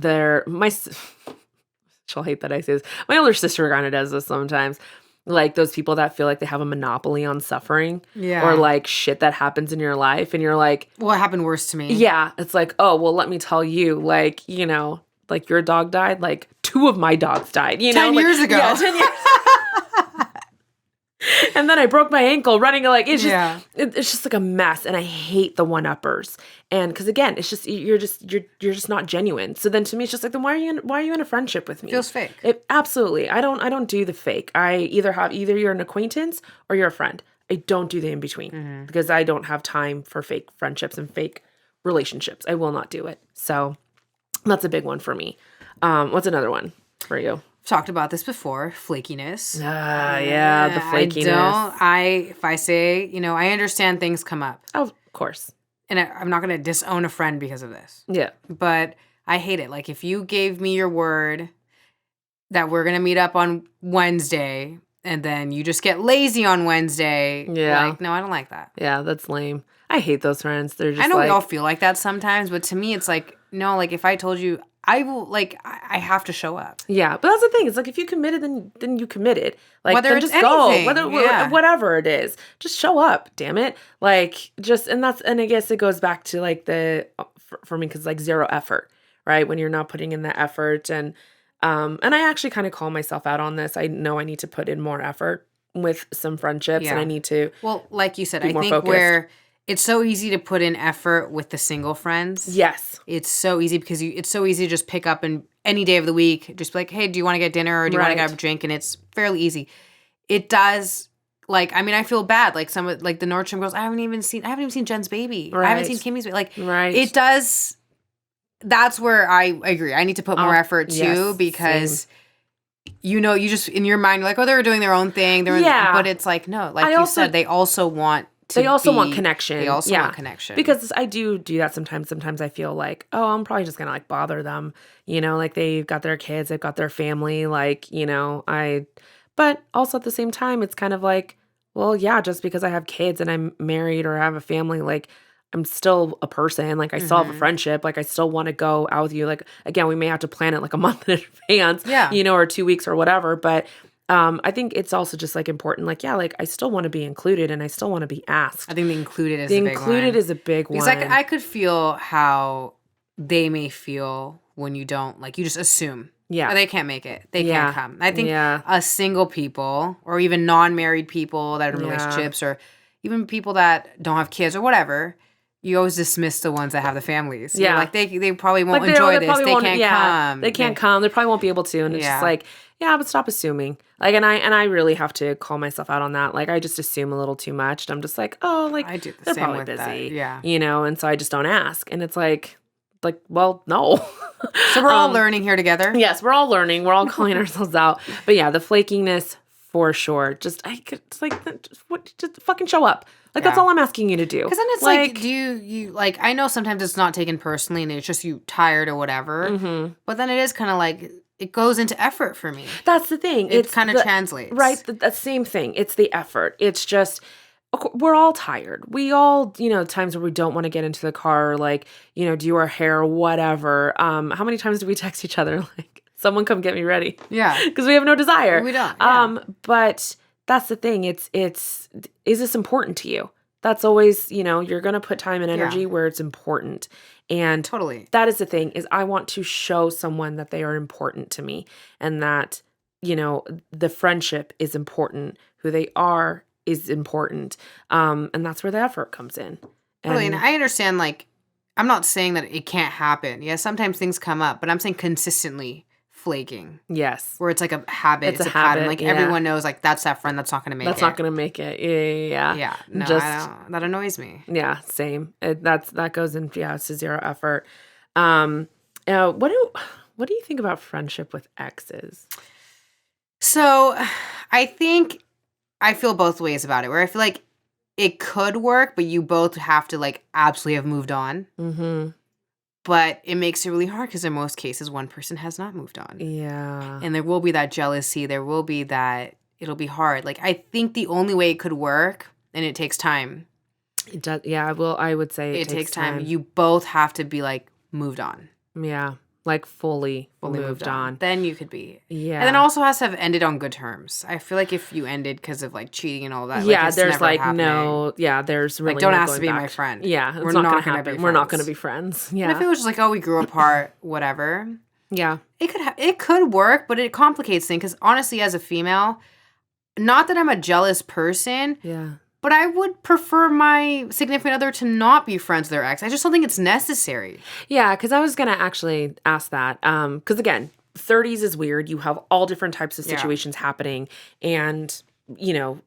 she'll hate that I say this. My older sister kind of does this sometimes. Like those people that feel like they have a monopoly on suffering. Yeah. Or like shit that happens in your life. And you're like. What happened worse to me? Yeah. It's like, oh, well, let me tell you, like, like your dog died. Like 2 of my dogs died. 10 years ago. Yeah, 10 years And then I broke my ankle running. Like it's just, it's just like a mess. And I hate the one-uppers. And because again, it's just you're just not genuine. So then to me, it's just like, then why are you in a friendship with me? Feels fake. Absolutely. I don't do the fake. I either you're an acquaintance or you're a friend. I don't do the in between because I don't have time for fake friendships and fake relationships. I will not do it. So that's a big one for me. What's another one for you? Talked about this before, flakiness. Yeah, the flakiness. If I say, I understand things come up. Oh, of course. And I'm not going to disown a friend because of this. Yeah. But I hate it. Like if you gave me your word that we're going to meet up on Wednesday and then you just get lazy on Wednesday. Yeah. Like, no, I don't like that. Yeah, that's lame. I hate those friends. They're just I know we all feel like that sometimes, but to me, it's like, no, like if I told you, I will, like, I have to show up. Yeah, but that's the thing. It's like if you committed, then you committed. Like, whether then it's just anything, go. Whatever it is, just show up. Damn it. Like, and I guess it goes back to like for me, because like zero effort, right? When you're not putting in the effort, and I actually kind of call myself out on this. I know I need to put in more effort with some friendships, and I need to. Well, like you said, I think focused. where it's so easy to put in effort with the single friends. Yes. It's so easy because it's so easy to just pick up and any day of the week, just be like, hey, do you want to get dinner or do you want to get a drink? And it's fairly easy. It does, like, I mean, I feel bad. Like some of, like the Nordstrom girls, I haven't even seen Jen's baby. Right. I haven't seen Kimmy's baby. Like, it does, that's where I agree. I need to put more effort too, because you know, you just, in your mind, you're like, oh, they're doing their own thing. But it's like, no, like you said, they also want connection. They also want connection. Because I do that sometimes. Sometimes I feel like, oh, I'm probably just going to like bother them. You know, like they've got their kids, they've got their family. Like, you know, but also at the same time, it's kind of like, well, yeah, just because I have kids and I'm married or I have a family, like I'm still a person. Like I still have a friendship. Like I still want to go out with you. Like, again, we may have to plan it like a month in advance, you know, or 2 weeks or whatever. But I think it's also just like important, like, yeah, like I still want to be included and I still want to be asked. I think the included is a big one. Is a big one. Because I could feel how they may feel when you don't, like, you just assume. Yeah. They can't make it. They can't come. I think single people or even non-married people that are in relationships or even people that don't have kids or whatever, you always dismiss the ones that have the families. Yeah. You're like, they probably won't enjoy this. They can't come. They can't come. They probably won't be able to. And it's just like, yeah, but stop assuming. Like, and I really have to call myself out on that. Like, I just assume a little too much. And I'm just like, oh, like, I do the they're same probably with busy. That. Yeah. You know, and so I just don't ask. And it's like, well, no. So we're all learning here together. Yes, we're all learning. We're all calling ourselves out. But yeah, the flakiness for sure. Just fucking show up. Like, that's all I'm asking you to do. Because then it's like, do you like, I know sometimes it's not taken personally and it's just you tired or whatever. Mm-hmm. But then it is kind of like, it goes into effort for me. That's the thing. It kind of translates. Right. The same thing. It's the effort. It's just, we're all tired. We all, you know, times where we don't want to get into the car, like, you know, do our hair, whatever. How many times do we text each other? Like, someone come get me ready. Yeah. Because we have no desire. We don't. Yeah. But that's the thing. Is this important to you? That's always, you know, you're going to put time and energy where it's important. And totally. That is the thing, is I want to show someone that they are important to me and that, you know, the friendship is important. Who they are is important. And that's where the effort comes in. Totally. And I understand, like, I'm not saying that it can't happen. Yeah, sometimes things come up, but I'm saying consistently flaking. Yes. Where it's like a habit. It's a pattern. Like, everyone knows, like, that's that friend that's not going to make it. That's not going to make it. Yeah. Yeah. No, that annoys me. Yeah, same. That goes in, it's to zero effort. What do you think about friendship with exes? So, I think I feel both ways about it, where I feel like it could work, but you both have to, like, absolutely have moved on. Mm-hmm. But it makes it really hard because in most cases, one person has not moved on. Yeah. And there will be that jealousy. There will be that, it'll be hard. Like, I think the only way it could work, and it takes time. It does. Yeah, I would say it takes time. You both have to be, like, moved on. Yeah. Like fully moved on. Then you could be. Yeah. And then it also has to have ended on good terms. I feel like if you ended because of, like, cheating and all that. Yeah, like, there's like happening. there's really like, don't no ask to be back. my friend. Yeah, we're not going to be friends. We're not going to be friends. Yeah. And if it was just like, oh, we grew apart, whatever. Yeah. It could work, but it complicates things. Because honestly, as a female, not that I'm a jealous person. Yeah. But I would prefer my significant other to not be friends with their ex. I just don't think it's necessary. Yeah, because I was going to actually ask that. Because again, 30s is weird. You have all different types of situations happening. And, you know,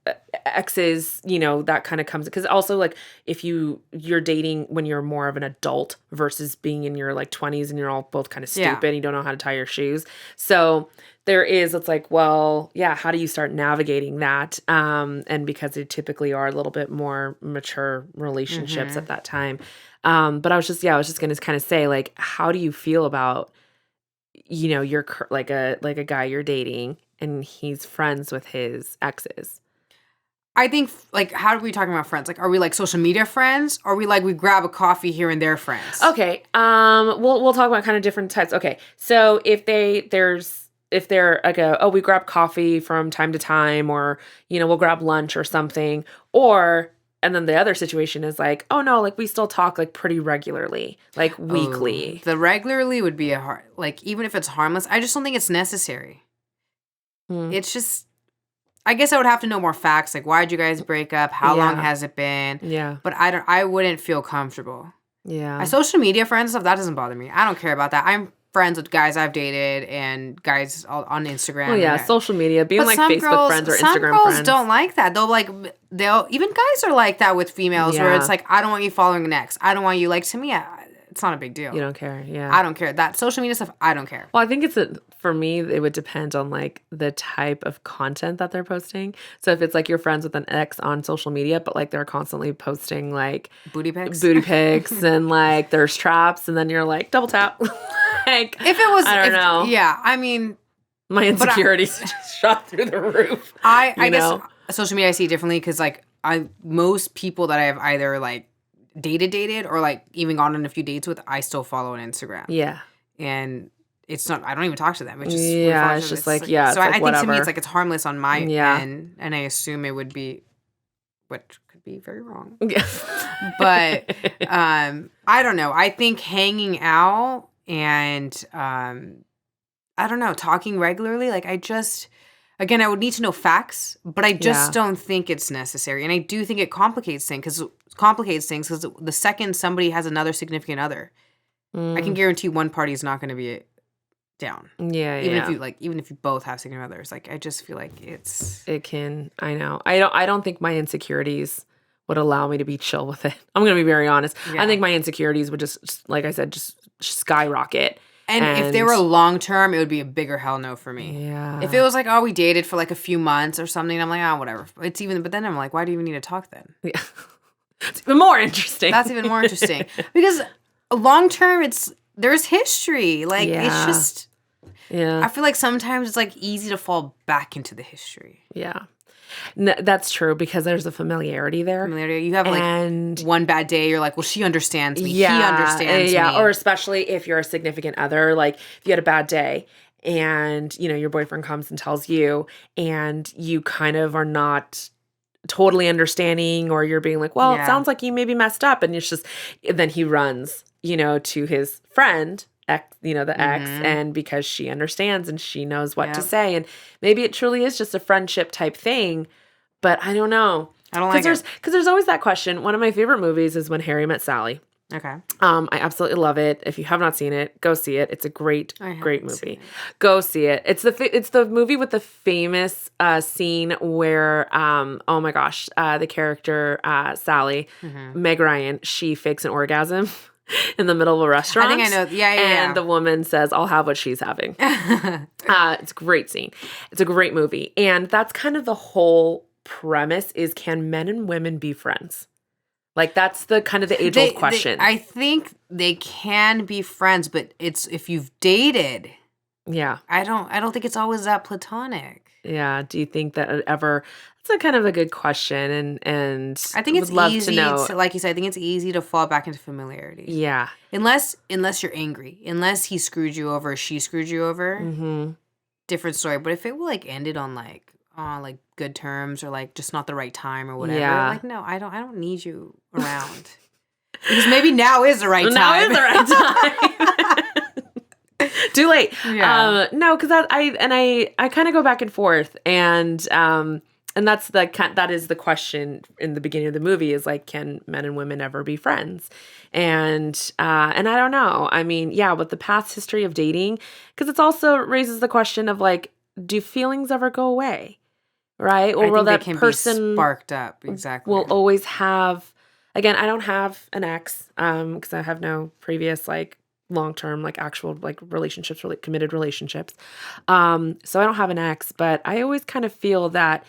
exes, you know, that kind of comes. Because also, like, if you're dating when you're more of an adult versus being in your, like, 20s and you're all both kind of stupid and you don't know how to tie your shoes. So it's like, well, yeah, how do you start navigating that? And because they typically are a little bit more mature relationships at that time. But I was just going to kind of say, like, how do you feel about, you know, you're like a guy you're dating and he's friends with his exes. I think, like, how are we talking about friends? Like, are we like social media friends? Or are we like we grab a coffee here and there friends? Okay. We'll talk about kind of different types. Okay. So if they're like we grab coffee from time to time, or, we'll grab lunch or something, and then the other situation is like, oh no, like we still talk like pretty regularly, like weekly. The regularly would be like, even if it's harmless, I just don't think it's necessary. It's just, I guess I would have to know more facts. Like, why'd you guys break up? How long has it been? Yeah. But I wouldn't feel comfortable. Yeah. My social media friends and stuff, that doesn't bother me. I don't care about that. I'm friends with guys I've dated and guys on Instagram. Oh yeah, social media, being like Facebook friends or Instagram friends. Some girls don't like that. Even guys are like that with females, where it's like, I don't want you following an ex. I don't want you, like, to me, it's not a big deal. You don't care, yeah. I don't care. That social media stuff, I don't care. Well, I think for me, it would depend on like the type of content that they're posting. So if it's like you're friends with an ex on social media, but like they're constantly posting like booty pics and like there's traps, and then you're like double tap. Like, if it was, I don't know. Yeah, I mean, my insecurities just shot through the roof. I guess social media I see differently because like most people that I have either like dated or like even gone on a few dates with, I still follow on Instagram. Yeah, and it's not, I don't even talk to them. It's just it's just like yeah. So I think whatever. To me it's like it's harmless on my end, and I assume it would be, what could be very wrong. Yeah, but I don't know. I think hanging out and I don't know, talking regularly, like I would need to know facts, but I just don't think it's necessary. And I do think it complicates things because the second somebody has another significant other, I can guarantee one party is not going to be down. Yeah, even if you both have significant others, like I just feel like it can. I know. I don't think my insecurities would allow me to be chill with it. I'm going to be very honest. Yeah. I think my insecurities would just, like I said, just skyrocket. And if they were long term, it would be a bigger hell no for me. Yeah. If it was like, oh, we dated for like a few months or something, I'm like, oh, whatever. But then I'm like, why do you even need to talk then? Yeah. It's even more interesting. That's even more interesting. Because long term, there's history. Like, it's just, I feel like sometimes it's like easy to fall back into the history. Yeah. No, that's true, because there's a familiarity there. You have like one bad day, you're like, well, she understands me. Yeah, he understands me. Yeah, or especially if you're a significant other, like if you had a bad day and, your boyfriend comes and tells you, and you kind of are not totally understanding, or you're being like, well, it sounds like you maybe messed up, and it's just, then he runs, to his friend, the ex, and because she understands and she knows what to say, and maybe it truly is just a friendship type thing, but I don't know. I don't like it. Because there's always that question. One of my favorite movies is When Harry Met Sally. Okay. I absolutely love it. If you have not seen it, go see it. It's a great movie. Go see it. It's the movie with the famous scene where oh my gosh, the character Sally, Meg Ryan, she fakes an orgasm in the middle of a restaurant. I think I know. Yeah. And the woman says, I'll have what she's having. It's a great scene. It's a great movie. And that's kind of the whole premise is, can men and women be friends? Like, that's the kind of the age-old question. I think they can be friends, but it's if you've dated. Yeah. I don't think it's always that platonic. Yeah. Do you think that it ever... That's a kind of a good question, and I think it's love easy to know. Like you said, I think it's easy to fall back into familiarity. Yeah. Unless you're angry. Unless he screwed you over or she screwed you over. Different story. But if it like ended on like good terms, or like just not the right time or whatever, like no, I don't need you around. Because maybe now is the right time. Now is the right time. Too late. Yeah. No, because I kind of go back and forth, and that's that is the question in the beginning of the movie, is like, can men and women ever be friends? And I don't know. I mean, yeah, with the past history of dating, because it also raises the question of like, do feelings ever go away? Right? Or will that person be sparked up? Exactly. Will always have, again, I don't have an ex, because I have no previous like long-term, like actual like relationships, really committed relationships. So I don't have an ex, but I always kind of feel that,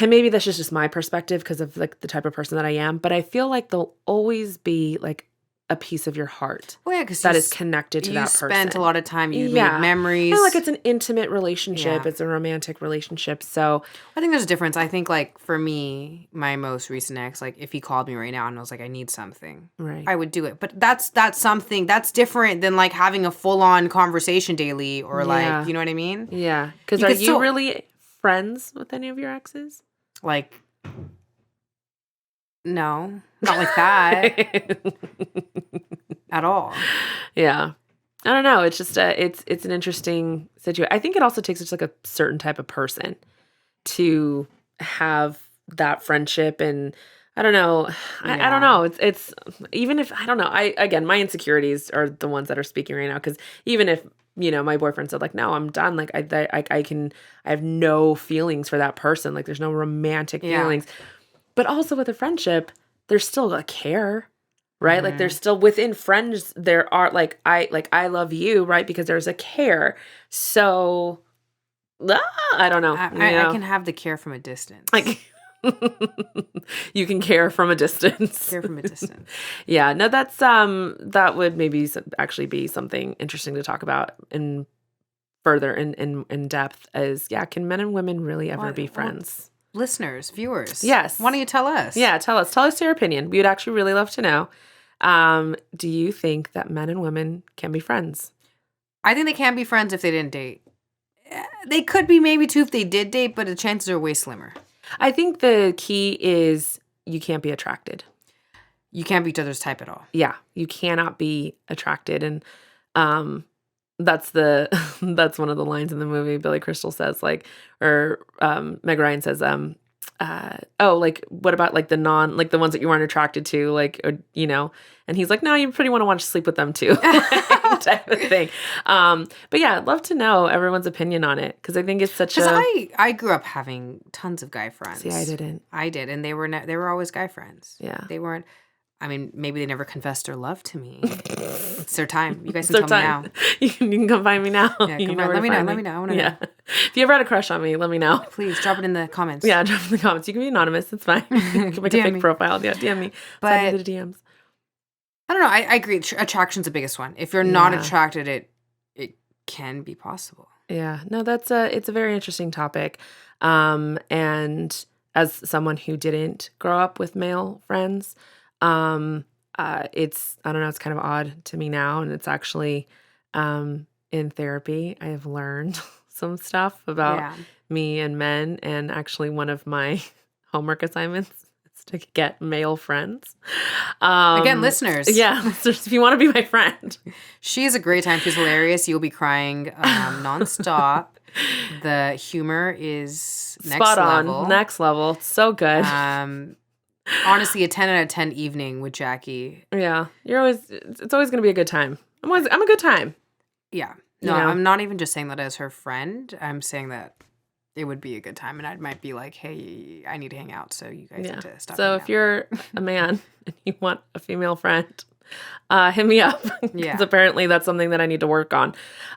and maybe that's just my perspective because of like the type of person that I am, but I feel like there'll always be like a piece of your heart because that is connected to that person. You spent a lot of time, you made memories. And like it's an intimate relationship. Yeah. It's a romantic relationship. So I think there's a difference. I think like for me, my most recent ex, like if he called me right now and was like, I need something, right, I would do it. But that's something that's different than like having a full on conversation daily or like, you know what I mean? Yeah. Because are you really friends with any of your exes? Like, no, not like that at all. Yeah. I don't know. It's just it's an interesting situation. I think it also takes just like a certain type of person to have that friendship. And I don't know. I don't know. It's even if, I don't know. Again, my insecurities are the ones that are speaking right now. Because even if, my boyfriend said like, no, I'm done. Like I have no feelings for that person. Like there's no romantic feelings. But also with a friendship, there's still a care, right? Mm-hmm. Like there's still within friends, there are like I love you, right? Because there's a care. So I don't know. I can have the care from a distance. Like you can care from a distance. Care from a distance. Yeah. No, that's that would maybe actually be something interesting to talk about in further in depth. Is can men and women really ever be friends? Listeners, viewers. Yes. Why don't you tell us? Yeah, tell us your opinion. We would actually really love to know. Do you think that men and women can be friends? I think they can be friends if they didn't date. They could be maybe too if they did date, but the chances are way slimmer. I think the key is you can't be attracted. You can't be each other's type at all. Yeah, you cannot be attracted. And that's one of the lines in the movie. Billy Crystal says like, or Meg Ryan says, like what about like the ones that you weren't attracted to, like, or, and he's like, no, you pretty want to sleep with them too, type of thing. But yeah, I'd love to know everyone's opinion on it because I think it's such I grew up having tons of guy friends. See, I didn't. I did, and they were always guy friends. Yeah, they weren't. I mean, maybe they never confessed their love to me. It's their time. You guys can tell me now. You can come find me now. Yeah, let me know. Let me know. I want to know. If you ever had a crush on me, let me know. Please drop it in the comments. Yeah, drop it in the comments. You can be anonymous. It's fine. You can make a fake profile. Yeah, DM me. But send me the DMs. I don't know. I agree. Attraction's the biggest one. If you're not attracted, it can be possible. Yeah. No, it's a very interesting topic. And as someone who didn't grow up with male friends, it's, I don't know, it's kind of odd to me now. And it's actually, in therapy, I have learned some stuff about me and men. And actually one of my homework assignments is to get male friends. Again, listeners. Yeah. Listeners, if you want to be my friend. She is a great time. She's hilarious. You'll be crying, nonstop. The humor is spot on. Next level. So good. Honestly, a 10 out of 10 evening with Jackie. Yeah. It's always going to be a good time. I'm a good time. Yeah. No, I'm not even just saying that as her friend. I'm saying that it would be a good time. And I might be like, hey, I need to hang out. So you guys need to stop. So if you're a man and you want a female friend, hit me up. Because apparently that's something that I need to work on.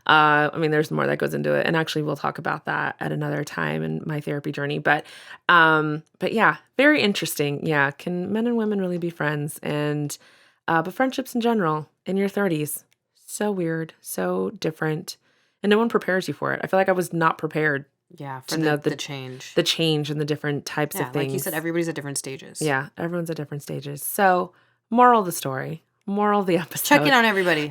I mean, there's more that goes into it. And actually we'll talk about that at another time in my therapy journey. But yeah, very interesting. Yeah. Can men and women really be friends? And, but friendships in general in your 30s, so weird, so different. And no one prepares you for it. I feel like I was not prepared. Yeah, for the change. The change and the different types of things. Like you said, everybody's at different stages. Yeah, everyone's at different stages. So, moral of the story. Moral of the episode. Check in on everybody.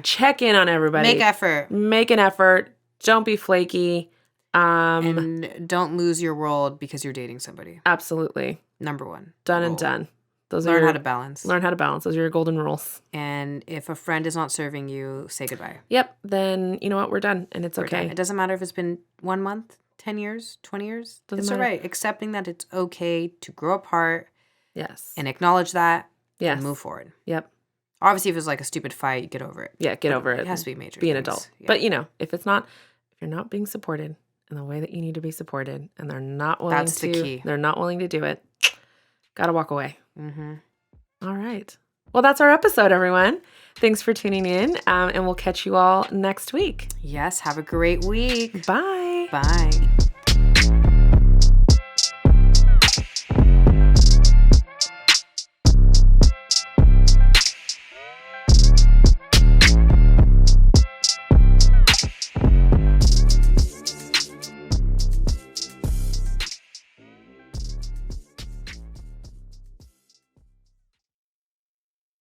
Make effort. Make an effort. Don't be flaky. And don't lose your world because you're dating somebody. Absolutely. Number one. Done and done. Learn how to balance. Learn how to balance. Those are your golden rules. And if a friend is not serving you, say goodbye. Yep. Then, you know what? We're done. And it's okay. It doesn't matter if it's been 1 month, 10 years, 20 years. It's all right. Accepting that it's okay to grow apart. Yes. And acknowledge that. Yes. And move forward. Yep. Obviously, if it's like a stupid fight, get over it. Yeah, get over it. It has to be major. Be an adult. Yeah. But, if you're not being supported in the way that you need to be supported, and they're not willing That's the key. They're not willing to do it, gotta walk away. Mm-hmm. All right. Well, that's our episode, everyone. Thanks for tuning in, and we'll catch you all next week. Yes, have a great week. Bye. Bye.